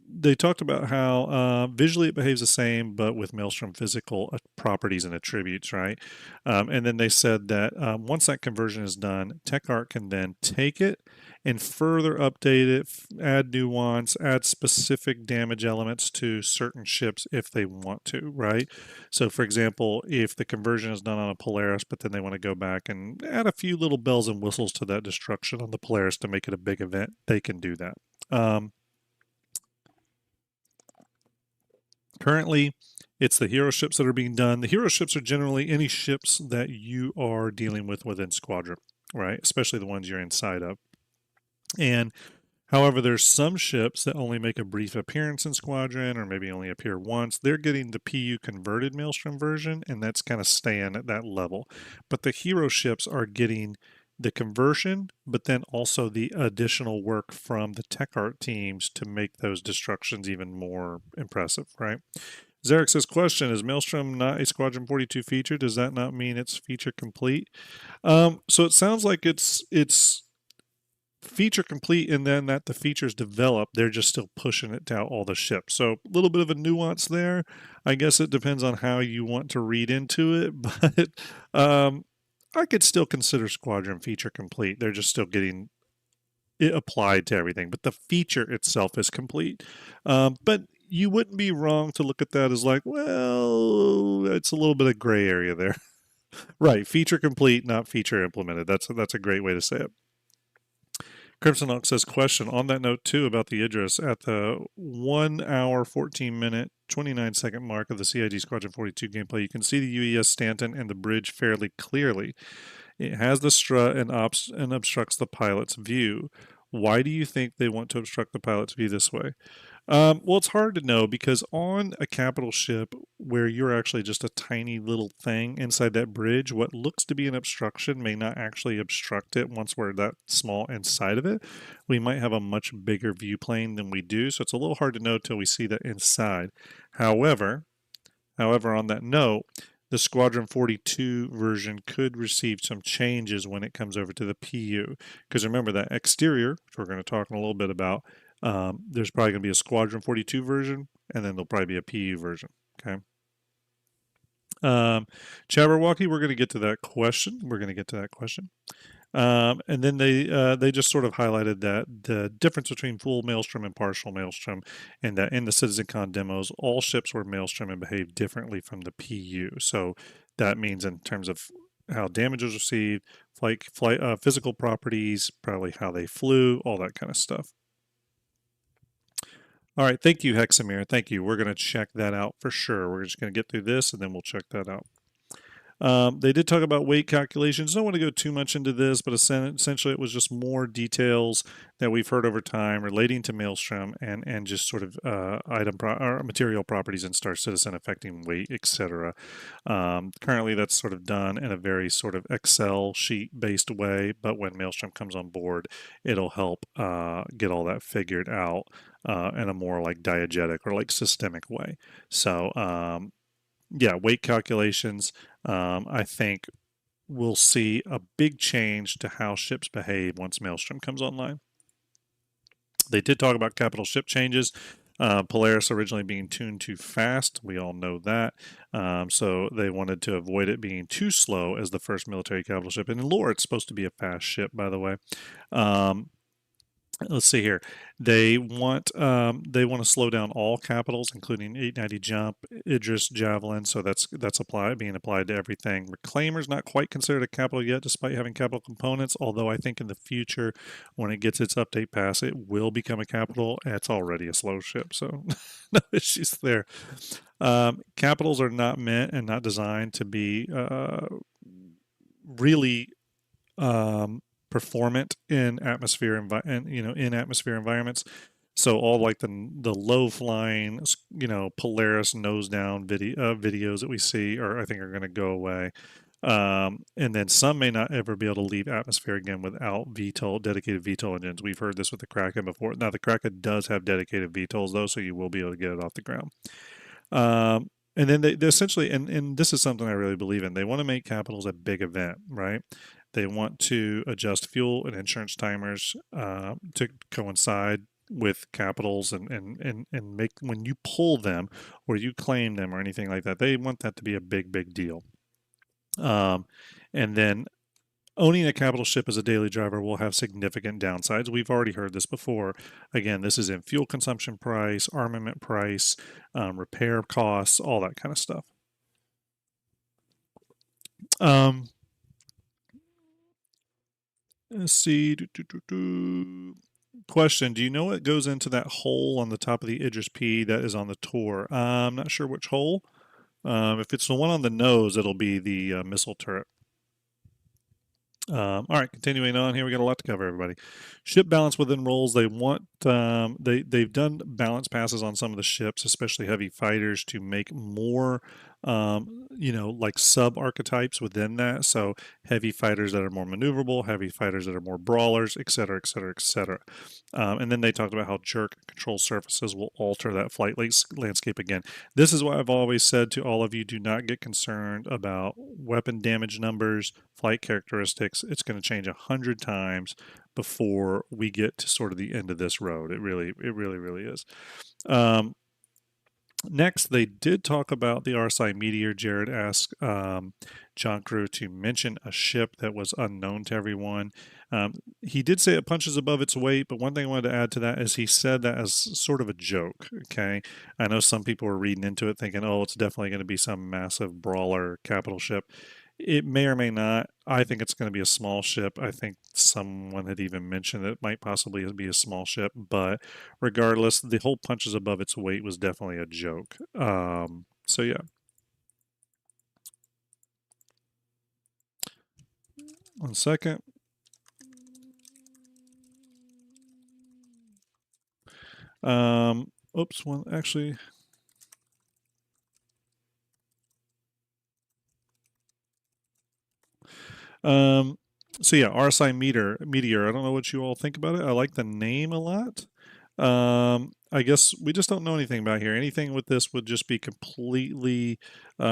They talked about how visually it behaves the same, but with Maelstrom physical properties and attributes, right? And then they said that once that conversion is done, TechArt can then take it and further update it, add nuance, add specific damage elements to certain ships if they want to, right? So for example, if the conversion is done on a Polaris, but then they want to go back and add a few little bells and whistles to that destruction on the Polaris to make it a big event, they can do that. Currently, it's the hero ships that are being done. The hero ships are generally any ships that you are dealing with within Squadron, right? Especially the ones you're inside of. And however, there's some ships that only make a brief appearance in Squadron or maybe only appear once. They're getting the PU converted Maelstrom version, and that's kind of staying at that level. But the hero ships are getting the conversion, but then also the additional work from the tech art teams to make those destructions even more impressive, right? Zarek says, question, is Maelstrom not a Squadron 42 feature? Does that not mean it's feature complete? So it sounds like it's feature complete, and then that the features develop, they're just still pushing it to all the ships. So a little bit of a nuance there. I guess it depends on how you want to read into it, but I could still consider Squadron feature complete. They're just still getting it applied to everything, but the feature itself is complete. But you wouldn't be wrong to look at that as like, well, it's a little bit of gray area there. Right, feature complete, not feature implemented. That's a great way to say it. Crimson Ox says, question on that note too about the Idris at the 1 hour 14 minute 29-second mark of the CIG Squadron 42 gameplay. You can see the UES Stanton and the bridge fairly clearly. It has the strut and obstructs the pilot's view. Why do you think they want to obstruct the pilot's view this way? Well, it's hard to know because on a capital ship where you're actually just a tiny little thing inside that bridge, what looks to be an obstruction may not actually obstruct it once we're that small inside of it. We might have a much bigger view plane than we do, so it's a little hard to know till we see that inside. However, on that note, the Squadron 42 version could receive some changes when it comes over to the PU. Because remember that exterior, which we're going to talk in a little bit about, there's probably going to be a Squadron 42 version, and then there'll probably be a PU version. Okay. Jabberwocky, we're going to get to that question. And then they just sort of highlighted that the difference between full Maelstrom and partial Maelstrom, and that in the CitizenCon demos, all ships were Maelstrom and behaved differently from the PU. So that means in terms of how damage was received, flight physical properties, probably how they flew, all that kind of stuff. All right, thank you, Hexamir. Thank you. We're going to check that out for sure. We're just going to get through this, and then we'll check that out. They did talk about weight calculations. I don't want to go too much into this, but essentially it was just more details that we've heard over time relating to Maelstrom and just sort of material properties in Star Citizen affecting weight, etc. Currently, that's sort of done in a very sort of Excel sheet-based way, but when Maelstrom comes on board, it'll help get all that figured out in a more like diegetic or like systemic way. So yeah, weight calculations, I think we'll see a big change to how ships behave once Maelstrom comes online. They did talk about capital ship changes. Polaris originally being tuned too fast. We all know that. So they wanted to avoid it being too slow as the first military capital ship. And in lore, it's supposed to be a fast ship, by the way. Let's see here. They want to slow down all capitals, including 890 Jump, Idris, Javelin. So that's being applied to everything. Reclaimer's not quite considered a capital yet, despite having capital components. Although I think in the future, when it gets its update pass, it will become a capital. It's already a slow ship, so no issues there. Capitals are not meant and not designed to be really performant in atmosphere in atmosphere environments. So all like the low flying Polaris nose down videos that we see I think are going to go away. And then some may not ever be able to leave atmosphere again without dedicated VTOL engines. We've heard this with the Kraken before. Now the Kraken does have dedicated VTOLs though, so you will be able to get it off the ground. And then they essentially, and this is something I really believe in, they want to make capitals a big event, right? They want to adjust fuel and insurance timers to coincide with capitals and make, when you pull them or you claim them or anything like that, they want that to be a big deal. And then owning a capital ship as a daily driver will have significant downsides. We've already heard this before. Again, this is in fuel consumption price, armament price, repair costs, all that kind of stuff. Let's see. question. Do you know what goes into that hole on the top of the Idris P that is on the tour? I'm not sure which hole. If it's the one on the nose, it'll be the missile turret. All right, continuing on here, we got a lot to cover, everybody. Ship balance within roles. They want they've done balance passes on some of the ships, especially heavy fighters, to make more like sub archetypes within that. So heavy fighters that are more maneuverable, heavy fighters that are more brawlers, etc., etc., etc. And then they talked about how jerk control surfaces will alter that flight landscape again. This is why I've always said to all of you, do not get concerned about weapon damage numbers, flight characteristics. It's going to change 100 times before we get to sort of the end of this road. It really is. Next, they did talk about the RSI Meteor. Jared asked John Crew to mention a ship that was unknown to everyone. He did say it punches above its weight, but one thing I wanted to add to that is he said that as sort of a joke, okay? I know some people were reading into it thinking, oh, it's definitely going to be some massive brawler capital ship. It may or may not. I think it's going to be a small ship. I think someone had even mentioned it might possibly be a small ship, but regardless, the whole punches above its weight was definitely a joke. So yeah. One second. Oops, one actually. So yeah, RSI Meteor. I don't know what you all think about it. I like the name a lot. I guess we just don't know anything about here. Anything with this would just be completely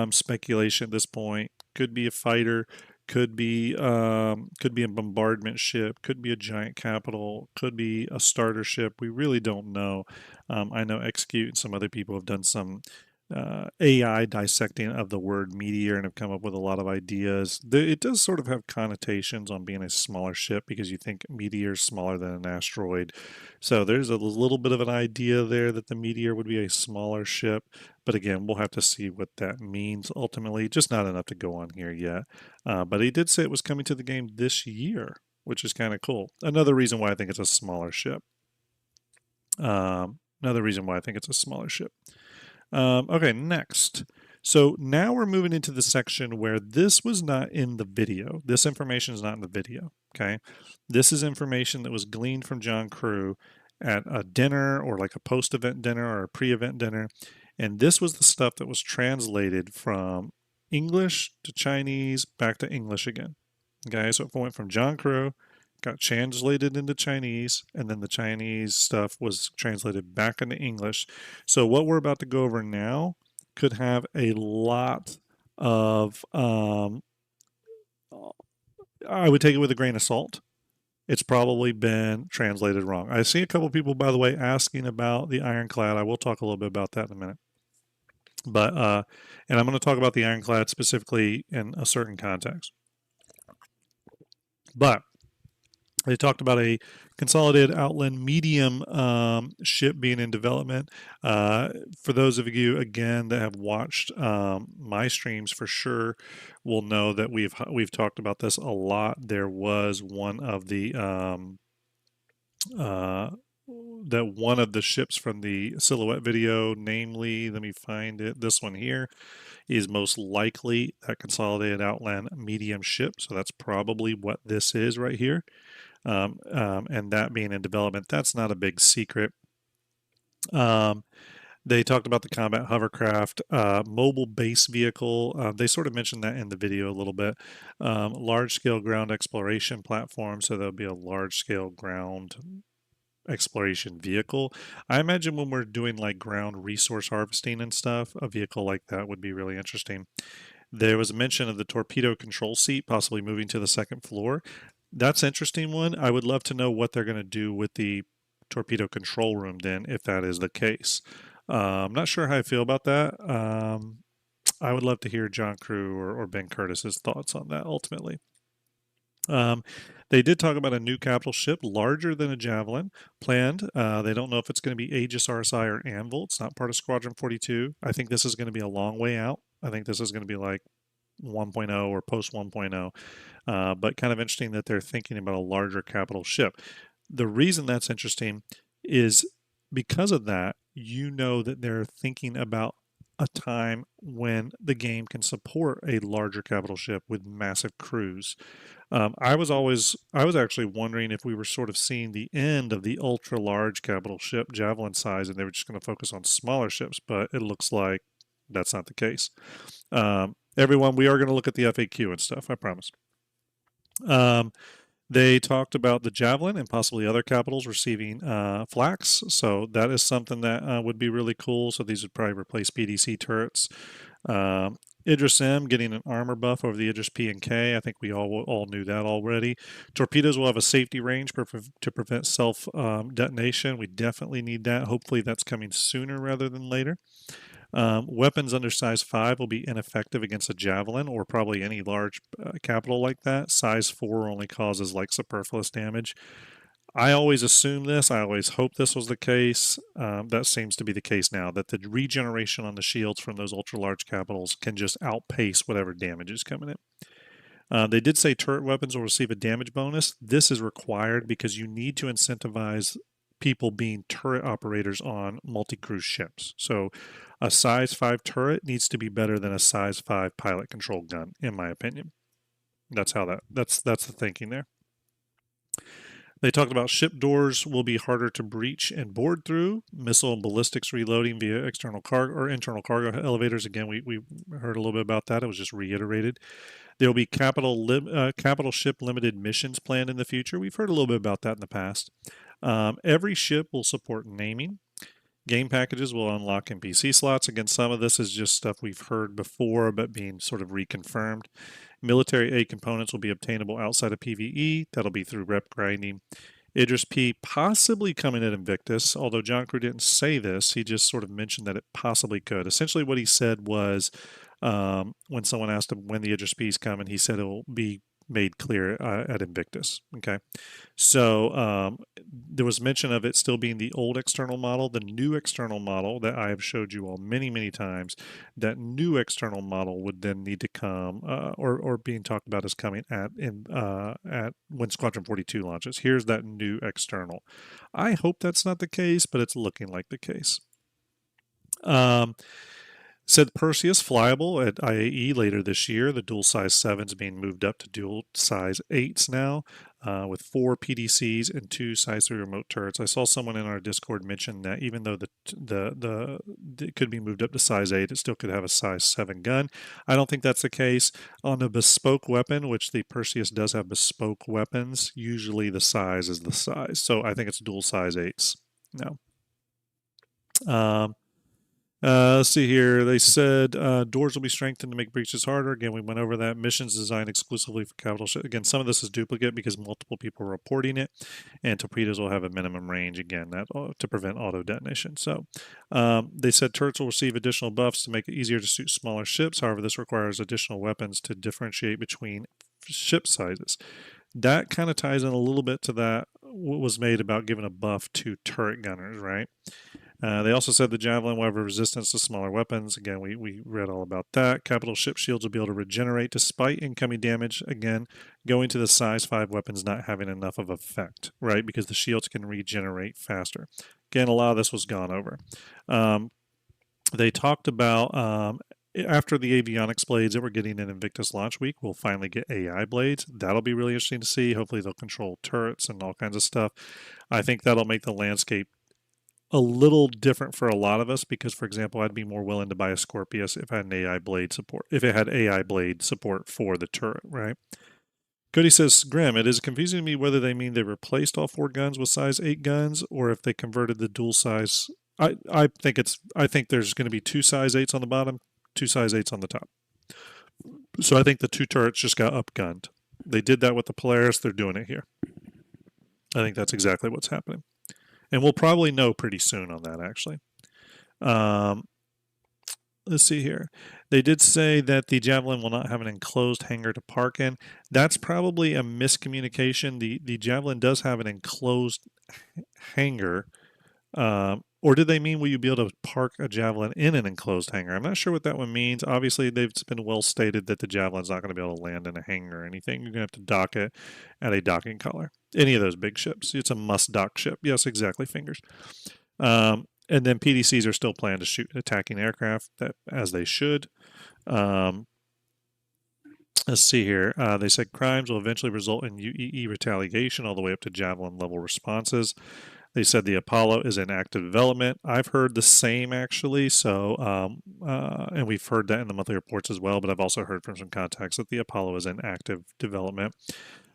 speculation at this point. Could be a fighter, could be a bombardment ship, could be a giant capital, could be a starter ship. We really don't know. I know Execute and some other people have done some AI dissecting of the word meteor and have come up with a lot of ideas. It does sort of have connotations on being a smaller ship because you think meteor is smaller than an asteroid. So there's a little bit of an idea there that the meteor would be a smaller ship. But again, we'll have to see what that means ultimately. Just not enough to go on here yet. But he did say it was coming to the game this year, which is kind of cool. Another reason why I think it's a smaller ship. Okay, next. So now we're moving into the section where this was not in the video. This information is not in the video, okay? This is information that was gleaned from John Crew at a dinner or like a post-event dinner or a pre-event dinner. And this was the stuff that was translated from English to Chinese back to English again. Okay, so it went from John Crew, got translated into Chinese, and then the Chinese stuff was translated back into English. So what we're about to go over now could have a lot of, I would take it with a grain of salt. It's probably been translated wrong. I see a couple people, by the way, asking about the Ironclad. I will talk a little bit about that in a minute. But, and I'm going to talk about the Ironclad specifically in a certain context. But they talked about a consolidated outland medium ship being in development. For those of you, again, that have watched my streams for sure will know that we've talked about this a lot. There was one of the ships from the silhouette video, namely, let me find it, this one here, is most likely that consolidated outland medium ship. So that's probably what this is right here. And that being in development, that's not a big secret. They talked about the combat hovercraft, mobile base vehicle. They sort of mentioned that in the video a little bit. Large-scale ground exploration platform, so there'll be a large-scale ground exploration vehicle. I imagine when we're doing like ground resource harvesting and stuff, a vehicle like that would be really interesting. There was a mention of the torpedo control seat possibly moving to the second floor. That's an interesting one. I would love to know what they're going to do with the torpedo control room then, if that is the case. I'm not sure how I feel about that. I would love to hear John Crew or Ben Curtis's thoughts on that ultimately. They did talk about a new capital ship larger than a Javelin planned. They don't know if it's going to be Aegis, RSI, or Anvil. It's not part of Squadron 42. I think this is going to be a long way out. I think this is going to be like 1.0 or post 1.0. But kind of interesting that they're thinking about a larger capital ship. The reason that's interesting is because of that, you know that they're thinking about a time when the game can support a larger capital ship with massive crews. I was actually wondering if we were sort of seeing the end of the ultra large capital ship Javelin size and they were just going to focus on smaller ships, but it looks like that's not the case. Everyone, we are going to look at the FAQ and stuff, I promise. They talked about the Javelin and possibly other capitals receiving flax, so that is something that would be really cool. So these would probably replace PDC turrets. Idris M getting an armor buff over the Idris P and K. I think we all knew that already. Torpedoes will have a safety range to prevent self detonation. We definitely need that. Hopefully that's coming sooner rather than later. Weapons under size 5 will be ineffective against a Javelin or probably any large capital like that. Size 4 only causes like superfluous damage. I always assume this. I always hope this was the case. That seems to be the case now, that the regeneration on the shields from those ultra large capitals can just outpace whatever damage is coming in. They did say turret weapons will receive a damage bonus. This is required because you need to incentivize people being turret operators on multi-crew ships. So a size 5 turret needs to be better than a size 5 pilot control gun, in my opinion. That's the thinking there. They talked about ship doors will be harder to breach and board through. Missile and ballistics reloading via external cargo or internal cargo elevators. Again, we heard a little bit about that. It was just reiterated. There will be capital ship limited missions planned in the future. We've heard a little bit about that in the past. Every ship will support naming. Game packages will unlock NPC slots. Again, some of this is just stuff we've heard before, but being sort of reconfirmed. Military aid components will be obtainable outside of PvE. That'll be through rep grinding. Idris P possibly coming at Invictus, although John Crew didn't say this. He just sort of mentioned that it possibly could. Essentially what he said was, when someone asked him when the Idris P is coming, he said it will be made clear at Invictus. Okay, so there was mention of it still being the old external model. The new external model that I have showed you all many times, that new external model would then need to come or being talked about as coming at when Squadron 42 launches. Here's that new external. I hope that's not the case, but it's looking like the case. Said Perseus flyable at IAE later this year. The dual size 7s being moved up to dual size 8s now, with 4 PDCs and 2 size 3 remote turrets. I saw someone in our Discord mention that even though it could be moved up to size 8, it still could have a size 7 gun. I don't think that's the case. On a bespoke weapon, which the Perseus does have bespoke weapons, usually the size is the size. So I think it's dual size 8s now. Let's see here. They said doors will be strengthened to make breaches harder. Again, we went over that. Missions designed exclusively for capital ship. Again, some of this is duplicate because multiple people are reporting it. And torpedoes will have a minimum range, again, that to prevent auto detonation. So they said turrets will receive additional buffs to make it easier to shoot smaller ships. However, this requires additional weapons to differentiate between ship sizes. That kind of ties in a little bit to that what was made about giving a buff to turret gunners, right? They also said the Javelin will have a resistance to smaller weapons. Again, we read all about that. Capital ship shields will be able to regenerate despite incoming damage. Again, going to the size 5 weapons not having enough of effect, right? Because the shields can regenerate faster. Again, a lot of this was gone over. They talked about after the avionics blades that we're getting in Invictus launch week, we'll finally get AI blades. That'll be really interesting to see. Hopefully they'll control turrets and all kinds of stuff. I think that'll make the landscape a little different for a lot of us because, for example, I'd be more willing to buy a Scorpius if I had an AI blade support, if it had AI blade support for the turret, right? Cody says, Grim, it is confusing to me whether they mean they replaced all 4 guns with size 8 guns or if they converted the dual size. I think there's going to be 2 size 8s on the bottom, 2 size 8s on the top. So I think the 2 turrets just got upgunned. They did that with the Polaris. They're doing it here. I think that's exactly what's happening. And we'll probably know pretty soon on that, actually. Let's see here. They did say that the Javelin will not have an enclosed hangar to park in. That's probably a miscommunication. The Javelin does have an enclosed hangar, or Or did they mean will you be able to park a Javelin in an enclosed hangar? I'm not sure what that one means. Obviously, they've been well stated that the Javelin's not going to be able to land in a hangar or anything. You're going to have to dock it at a docking collar. Any of those big ships. It's a must-dock ship. Yes, exactly, fingers. And then PDCs are still planned to shoot attacking aircraft, as they should. Let's see here. They said crimes will eventually result in UEE retaliation all the way up to Javelin level responses. They said the Apollo is in active development. I've heard the same, actually. So, and we've heard that in the monthly reports as well. But I've also heard from some contacts that the Apollo is in active development.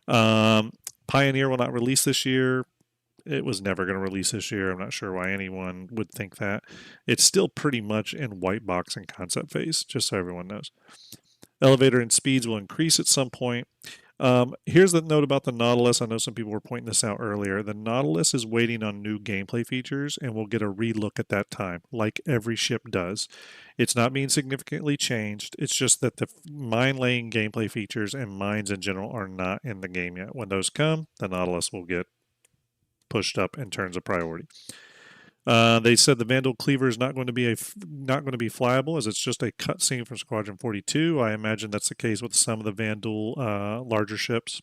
Pioneer will not release this year. It was never going to release this year. I'm not sure why anyone would think that. It's still pretty much in white box and concept phase, just so everyone knows. Elevator and speeds will increase at some point. Here's the note about the Nautilus. I know some people were pointing this out earlier. The Nautilus is waiting on new gameplay features, and we'll get a relook at that time, like every ship does. It's not being significantly changed. It's just that the mine-laying gameplay features and mines in general are not in the game yet. When those come, the Nautilus will get pushed up in terms of priority. They said the Vandal Cleaver is not going to be flyable, as it's just a cutscene from Squadron 42. I imagine that's the case with some of the Vandal larger ships.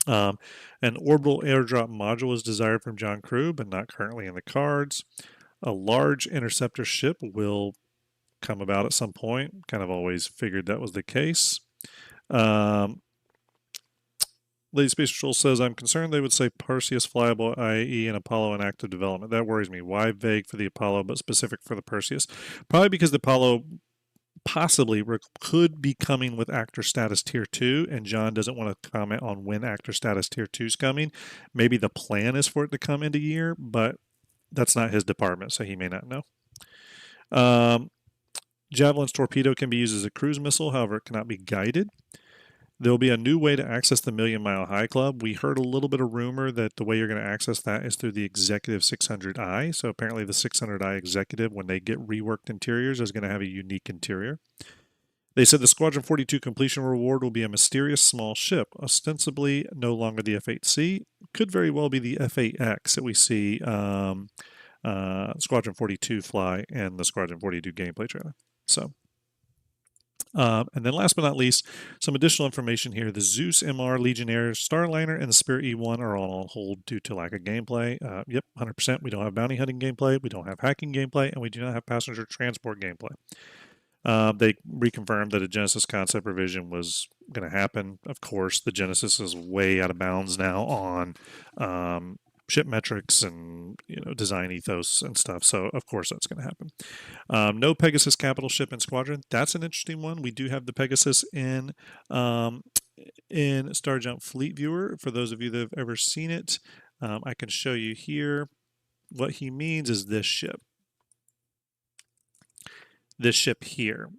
An orbital airdrop module is desired from John Crew, but not currently in the cards. A large interceptor ship will come about at some point. Kind of always figured that was the case. Lady Space Patrol says, I'm concerned they would say Perseus flyable, i.e. and Apollo in active development. That worries me. Why vague for the Apollo, but specific for the Perseus? Probably because the Apollo possibly could be coming with actor status tier 2, and John doesn't want to comment on when actor status tier 2 is coming. Maybe the plan is for it to come into year, but that's not his department, so he may not know. Javelin's torpedo can be used as a cruise missile, however, it cannot be guided. There'll be a new way to access the Million Mile High Club. We heard a little bit of rumor that the way you're going to access that is through the Executive 600i. So apparently the 600i Executive, when they get reworked interiors, is going to have a unique interior. They said the Squadron 42 completion reward will be a mysterious small ship, ostensibly no longer the F-8C. Could very well be the F-8X that we see Squadron 42 fly in the Squadron 42 gameplay trailer. So... and then last but not least, some additional information here. The Zeus MR Legionnaire Starliner and the Spirit E1 are all on hold due to lack of gameplay. Yep, 100%. We don't have bounty hunting gameplay, we don't have hacking gameplay, and we do not have passenger transport gameplay. They reconfirmed that a Genesis concept revision was going to happen. Of course, the Genesis is way out of bounds now on ship metrics and design ethos and stuff, so of course that's going to happen. No Pegasus capital ship in Squadron. That's an interesting one. We do have the Pegasus in Starjump Fleet Viewer. For those of you that have ever seen it, I can show you here. What he means is this ship. This ship here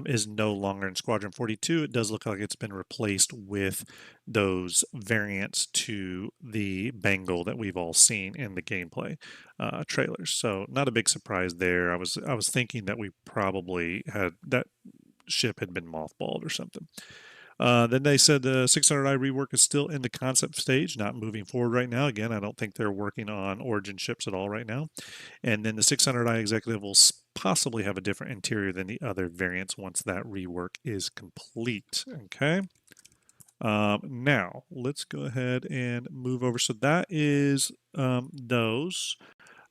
is no longer in Squadron 42. It does look like it's been replaced with those variants to the Bengal that we've all seen in the gameplay trailers. So not a big surprise there. I was thinking that we probably had that ship had been mothballed or something. Then they said the 600i rework is still in the concept stage, not moving forward right now. Again, I don't think they're working on Origin ships at all right now. And then the 600i Executive will possibly have a different interior than the other variants once that rework is complete. Okay. Now, let's go ahead and move over. So that is those.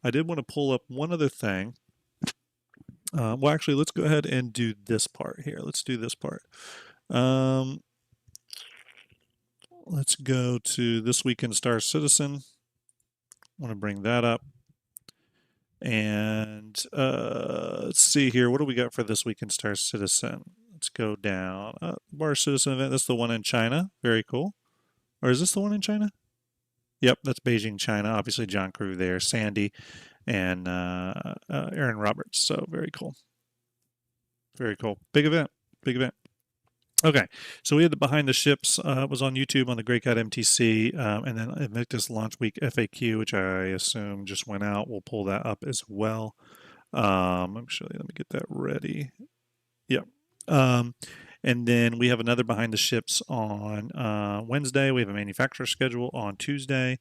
I did want to pull up one other thing. Well, actually, let's go ahead and do this part here. Let's do this part. Let's go to This Week in Star Citizen. I want to bring that up. And let's see here. What do we got for This Week in Star Citizen? Let's go down. Bar Citizen event. That's the one in China. Very cool. Or is this the one in China? Yep, that's Beijing, China. Obviously, John Crew there, Sandy, and Aaron Roberts. So very cool. Very cool. Big event. Big event. Okay, so we had the Behind the Ships, was on YouTube on the Grey Cat MTC, and then Invictus Launch Week FAQ, which I assume just went out. We'll pull that up as well. Actually, let me get that ready. Yep. And then we have another Behind the Ships on Wednesday. We have a manufacturer schedule on Tuesday.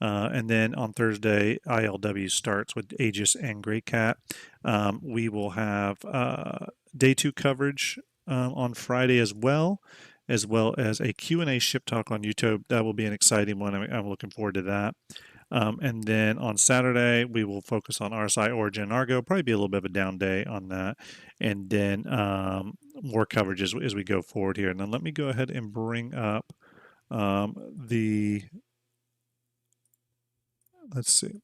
And then on Thursday, ILW starts with Aegis and Grey Cat. We will have day 2 coverage on Friday as well as a Q&A ship talk on YouTube. That will be an exciting one. I'm looking forward to that. And then on Saturday, we will focus on RSI Origin and Argo. Probably be a little bit of a down day on that. And then more coverage as we go forward here. And then let me go ahead and bring up let's see.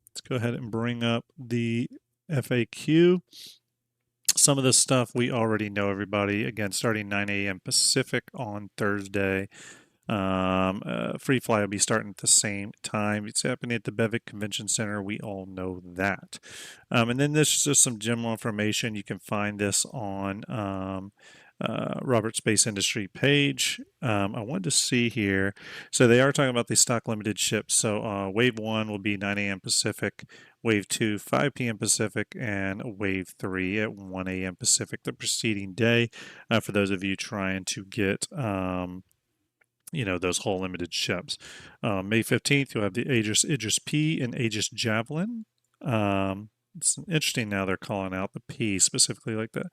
Let's go ahead and bring up the FAQ. Some of this stuff we already know, everybody. Again, starting 9 a.m. Pacific on Thursday. Free fly will be starting at the same time. It's happening at the Bevic Convention Center. We all know that. And then this is just some general information. You can find this on Robert Space Industry page. I wanted to see here. So they are talking about the stock limited ships. So wave 1 will be 9 a.m. Pacific, wave 2 5 p.m. Pacific, and wave 3 at 1 a.m. Pacific the preceding day. For those of you trying to get those whole limited ships. May 15th, you'll have the Aegis P and Aegis Javelin. It's interesting now they're calling out the P specifically like that.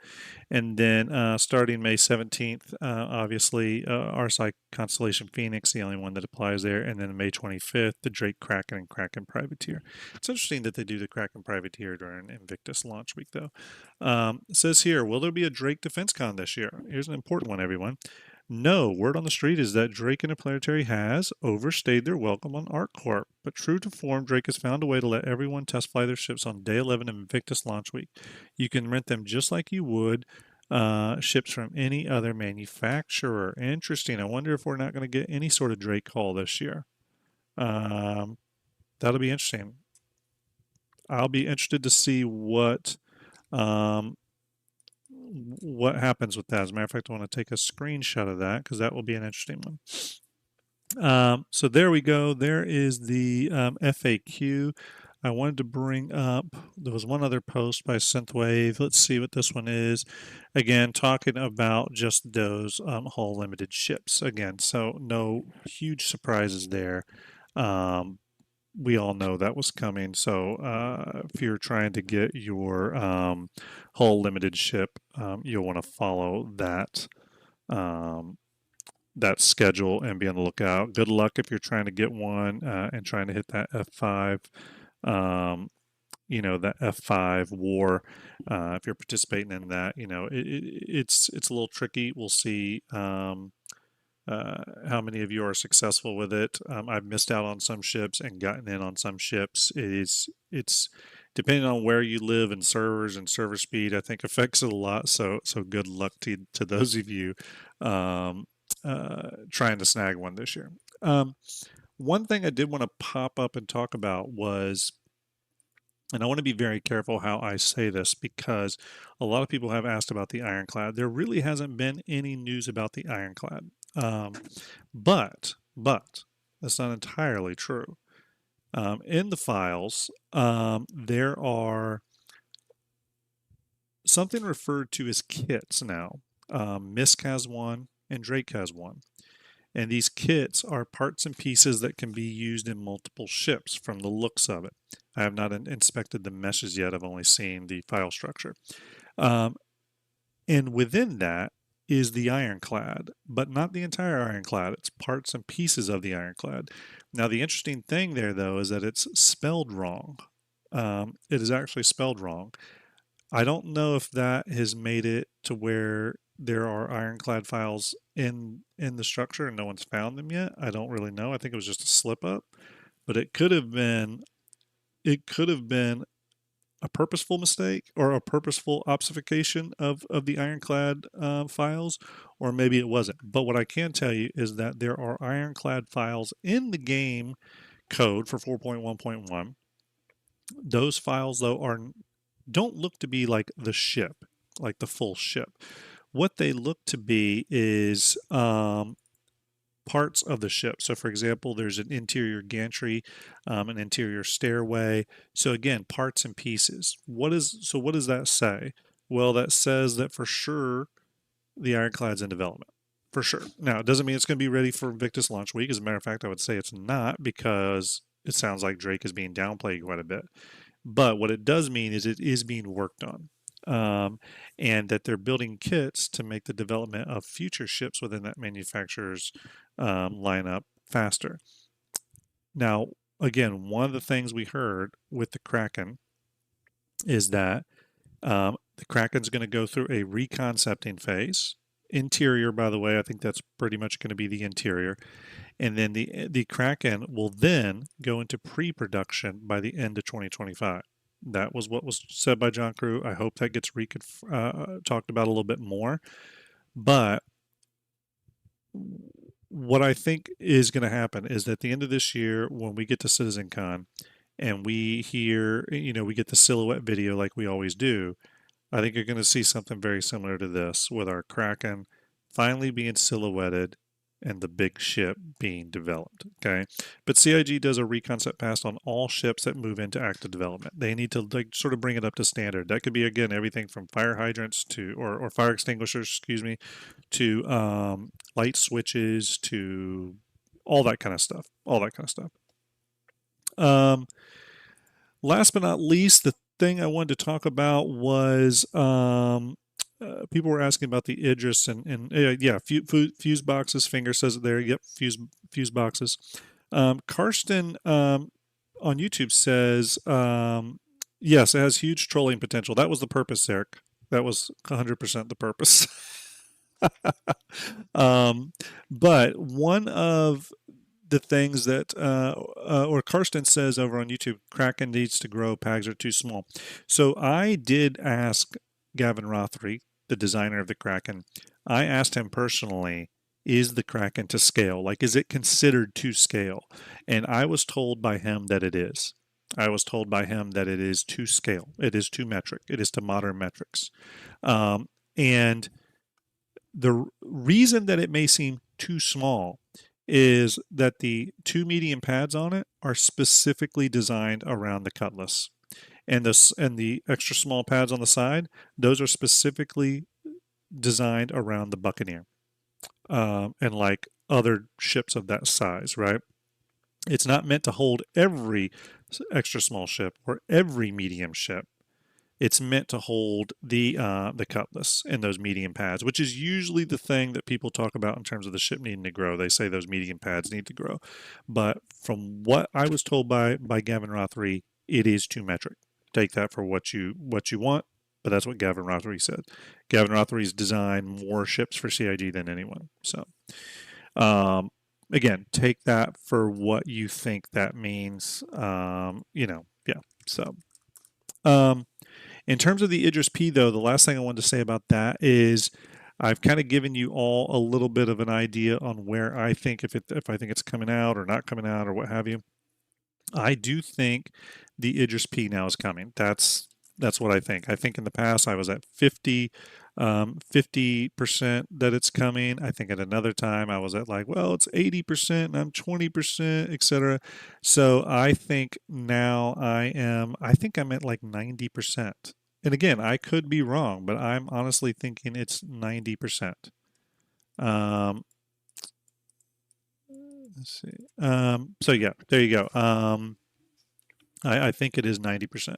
And then starting May 17th, obviously RSI Constellation Phoenix, the only one that applies there. And then May 25th, the Drake Kraken and Kraken Privateer. It's interesting that they do the Kraken Privateer during Invictus launch week, though. It says here, will there be a Drake Defense Con this year? Here's an important one, everyone. No, word on the street is that Drake Interplanetary has overstayed their welcome on ArcCorp, but true to form, Drake has found a way to let everyone test fly their ships on day 11 of Invictus launch week. You can rent them just like you would ships from any other manufacturer. Interesting. I wonder if we're not going to get any sort of Drake call this year. That'll be interesting. I'll be interested to see what happens with that. As a matter of fact, I want to take a screenshot of that because that will be an interesting one. So there we go. There is the FAQ. I wanted to bring up, there was one other post by Synthwave. Let's see what this one is. Again, talking about just those hull limited ships. Again, so no huge surprises there. We all know that was coming. So if you're trying to get your hull limited ship, you'll want to follow that that schedule and be on the lookout. Good luck if you're trying to get one and trying to hit that F5. That F5 war. If you're participating in that, it's a little tricky. We'll see. How many of you are successful with it? I've missed out on some ships and gotten in on some ships. It's depending on where you live and servers and server speed, I think affects it a lot. So good luck to those of you trying to snag one this year. One thing I did want to pop up and talk about was, and I want to be very careful how I say this because a lot of people have asked about the Ironclad. There really hasn't been any news about the Ironclad. But that's not entirely true. In the files, there are something referred to as kits now. MISC has one and Drake has one. And these kits are parts and pieces that can be used in multiple ships from the looks of it. I have not inspected the meshes yet. I've only seen the file structure. And within that is the Ironclad, but not the entire Ironclad. It's parts and pieces of the Ironclad. Now, the interesting thing there, though, is that it's spelled wrong. It is actually spelled wrong. I don't know if that has made it to where there are Ironclad files in the structure and no one's found them yet. I don't really know. I think it was just a slip up, but it could have been a purposeful mistake or a purposeful obfuscation of the Ironclad files, or maybe it wasn't. But what I can tell you is that there are Ironclad files in the game code for 4.1.1. Those files, though, don't look to be like the ship, like the full ship. What they look to be is parts of the ship. So for example, there's an interior gantry, an interior stairway. So again, parts and pieces. What does that say? Well, that says that for sure the Ironclad's in development. for sure. Now, it doesn't mean it's going to be ready for Invictus launch week. As a matter of fact, I would say it's not, because it sounds like Drake is being downplayed quite a bit. But what it does mean is it is being worked on. And that they're building kits to make the development of future ships within that manufacturer's lineup faster. Now, again, one of the things we heard with the Kraken is that the Kraken's going to go through a reconcepting phase. Interior, by the way, I think that's pretty much going to be the interior. And then the Kraken will then go into pre-production by the end of 2025. That was what was said by John Crew. I hope that gets talked about a little bit more. But what I think is going to happen is that at the end of this year, when we get to CitizenCon and we hear, we get the silhouette video like we always do, I think you're going to see something very similar to this, with our Kraken finally being silhouetted and the big ship being developed. Okay, but CIG does a reconcept pass on all ships that move into active development. They need to sort of bring it up to standard. That could be, again, everything from fire hydrants to or fire extinguishers, excuse me, to light switches, to all that kind of stuff. Last but not least, the thing I wanted to talk about was people were asking about the Idris and fuse boxes. Finger says it there. Yep, fuse boxes. Karsten on YouTube says yes, it has huge trolling potential. That was the purpose, Eric. That was 100% the purpose. But one of the things that or Karsten says over on YouTube, Kraken needs to grow, pags are too small. So I did ask Gavin Rothery, the designer of the Kraken, I asked him personally, is the Kraken to scale? Like, is it considered to scale? And I was told by him that it is. I was told by him that it is to scale. It is to metric. It is to modern metrics. And the reason that it may seem too small is that the two medium pads on it are specifically designed around the Cutlass. And the extra small pads on the side, those are specifically designed around the Buccaneer and like other ships of that size, right? It's not meant to hold every extra small ship or every medium ship. It's meant to hold the Cutlass and those medium pads, which is usually the thing that people talk about in terms of the ship needing to grow. They say those medium pads need to grow. But from what I was told by Gavin Rothery, it is too metric. Take that for what you want, but that's what Gavin Rothery said. Gavin Rothery's designed more ships for CIG than anyone. So, again, take that for what you think that means. Yeah. So, in terms of the Idris P, though, the last thing I wanted to say about that is I've kind of given you all a little bit of an idea on where I think if I think it's coming out or not coming out or what have you. I do think the Idris P now is coming. That's what I think. I think in the past I was at 50% that it's coming. I think at another time I was at like, well, it's 80% and I'm 20%, etc. So I think now I think I'm at like 90%. And again, I could be wrong, but I'm honestly thinking it's 90%. Let's see. So yeah, there you go. I think it is 90%.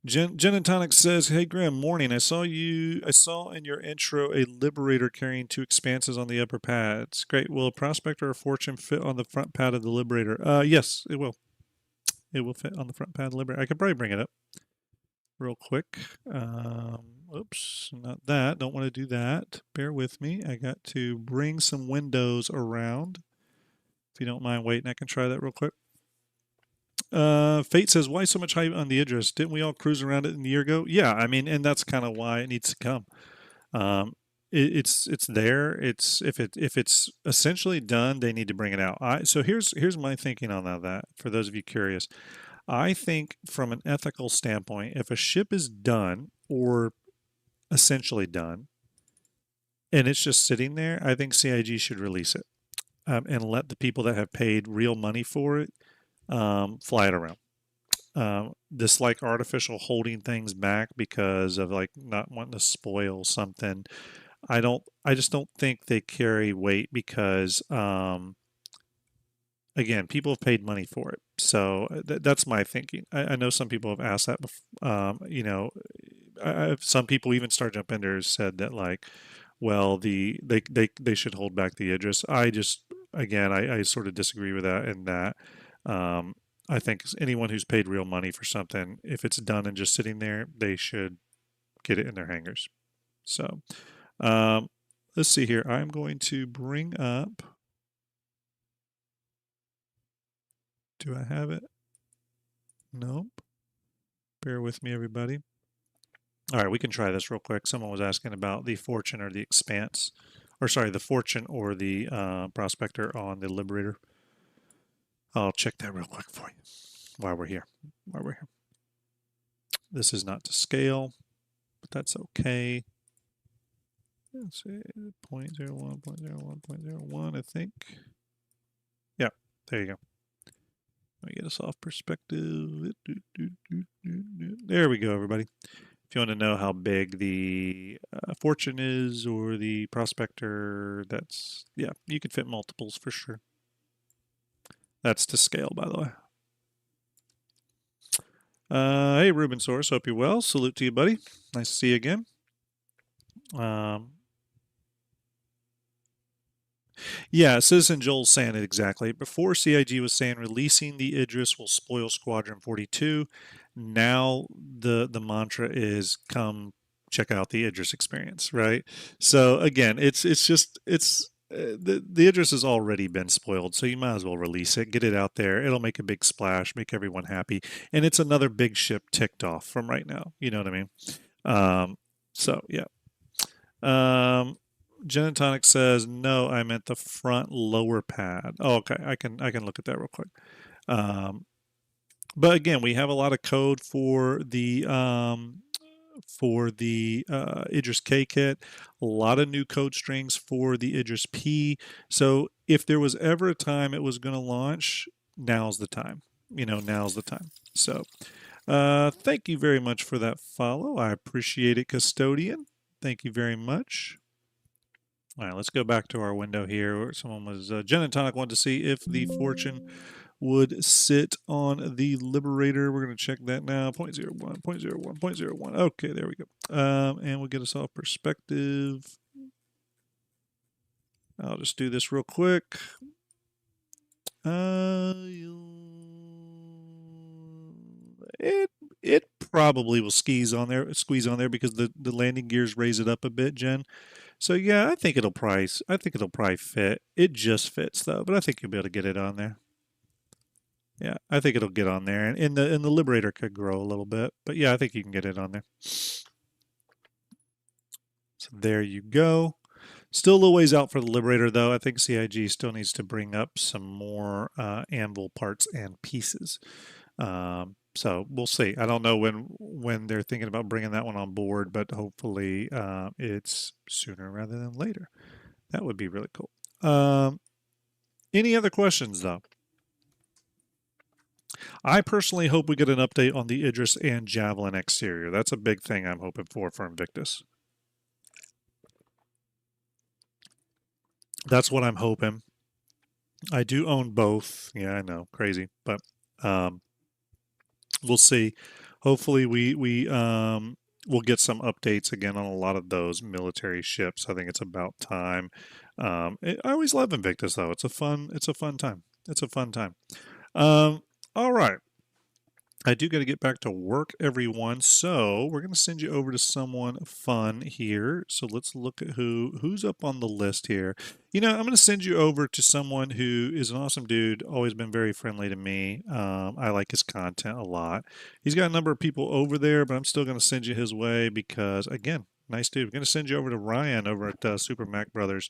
Gin and Tonic says, "Hey Graham, morning. I saw in your intro a Liberator carrying two expanses on the upper pads. Great. Will a Prospector or Fortune fit on the front pad of the Liberator? Yes, it will. It will fit on the front pad of the Liberator. I could probably bring it up real quick. Oops, not that. Don't want to do that. Bear with me. I got to bring some windows around. If you don't mind waiting, I can try that real quick. Fate says, why so much hype on the Idris? Didn't we all cruise around it a year ago? Yeah, I mean, and that's kind of why it needs to come. It's there. If it's essentially done, they need to bring it out. So here's my thinking on that. For those of you curious, I think from an ethical standpoint, if a ship is done or essentially done, and it's just sitting there, I think CIG should release it and let the people that have paid real money for it fly it around. This like artificial holding things back because of like not wanting to spoil something. I just don't think they carry weight because, again, people have paid money for it. So that's my thinking. I know some people have asked that before. You know, some people, even Starjump vendors, said that like, well, they should hold back the Idris. I sort of disagree with that in that I think anyone who's paid real money for something, if it's done and just sitting there, they should get it in their hangars. So let's see here. I'm going to bring up. Do I have it? Nope. Bear with me, everybody. All right, we can try this real quick. Someone was asking about the Fortune or the Expanse, or sorry, the Fortune or the Prospector on the Liberator. I'll check that real quick for you while we're here. This is not to scale, but that's okay. Let's see, 0.01, 0.01, 0.01, I think. Yeah, there you go. Let me get us off perspective. There we go, everybody. If you want to know how big the Fortune is or the Prospector, yeah, you could fit multiples for sure. That's to scale, by the way. Hey, Ruben Source, hope you're well. Salute to you, buddy. Nice to see you again. Yeah, Citizen Joel's saying it exactly. Before CIG was saying releasing the Idris will spoil Squadron 42. Now the mantra is come check out the Idris experience, right? So again, the Idris has already been spoiled, so you might as well release it, get it out there. It'll make a big splash, make everyone happy, and it's another big ship ticked off from right now. You know what I mean? So yeah. Genetonic says no. I meant the front lower pad. Oh, okay. I can look at that real quick. But again, we have a lot of code for the Idris K kit. A lot of new code strings for the Idris P. So if there was ever a time it was going to launch, now's the time. You know, now's the time. So thank you very much for that follow. I appreciate it, Custodian. Thank you very much. All right, let's go back to our window here. Someone was, Jen and Tonic wanted to see if the Fortune would sit on the Liberator. We're going to check that now. 0.01, 0.01, 0.01. Okay, there we go. And we'll get us off perspective. I'll just do this real quick. It probably will squeeze on there because the landing gears raise it up a bit, Jen. So yeah, I think it'll probably fit. It just fits though, but I think you'll be able to get it on there. Yeah, I think it'll get on there, and the Liberator could grow a little bit, but yeah, I think you can get it on there. So there you go. Still a little ways out for the Liberator though. I think CIG still needs to bring up some more anvil parts and pieces. So we'll see. I don't know when they're thinking about bringing that one on board, but hopefully it's sooner rather than later. That would be really cool. Any other questions though? I personally hope we get an update on the Idris and Javelin exterior. That's a big thing I'm hoping for Invictus. That's what I'm hoping. I do own both. Yeah, I know, crazy, but we'll see. Hopefully we'll get some updates again on a lot of those military ships. I think it's about time. I always love Invictus though. It's a fun time. It's a fun time. All right. I do got to get back to work, everyone. So we're going to send you over to someone fun here. So let's look at who's up on the list here. You know, I'm going to send you over to someone who is an awesome dude, always been very friendly to me. I like his content a lot. He's got a number of people over there, but I'm still going to send you his way because, again, nice dude. We're going to send you over to Ryan over at Super Mac Brothers.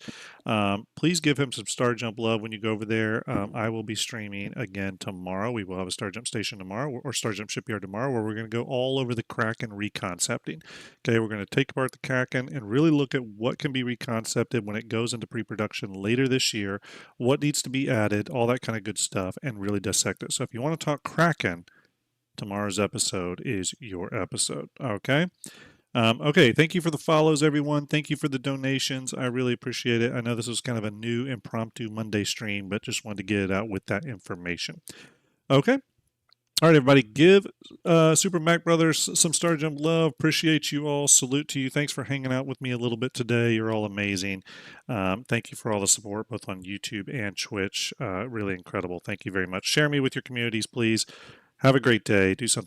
Please give him some Starjump love when you go over there. I will be streaming again tomorrow. We will have a Starjump station tomorrow, or Starjump Shipyard tomorrow, where we're going to go all over the Kraken reconcepting. Okay, we're going to take apart the Kraken and really look at what can be reconcepted when it goes into pre-production later this year, what needs to be added, all that kind of good stuff, and really dissect it. So if you want to talk Kraken, tomorrow's episode is your episode. Okay? Okay, thank you for the follows, everyone. Thank you for the donations. I really appreciate it. I know this was kind of a new impromptu Monday stream, but just wanted to get it out with that information. Okay. All right, everybody, give Super Mac Brothers some Starjump love. Appreciate you all. Salute to you. Thanks for hanging out with me a little bit today. You're all amazing. Thank you for all the support, both on YouTube and Twitch. Really incredible. Thank you very much. Share me with your communities, please. Have a great day. Do something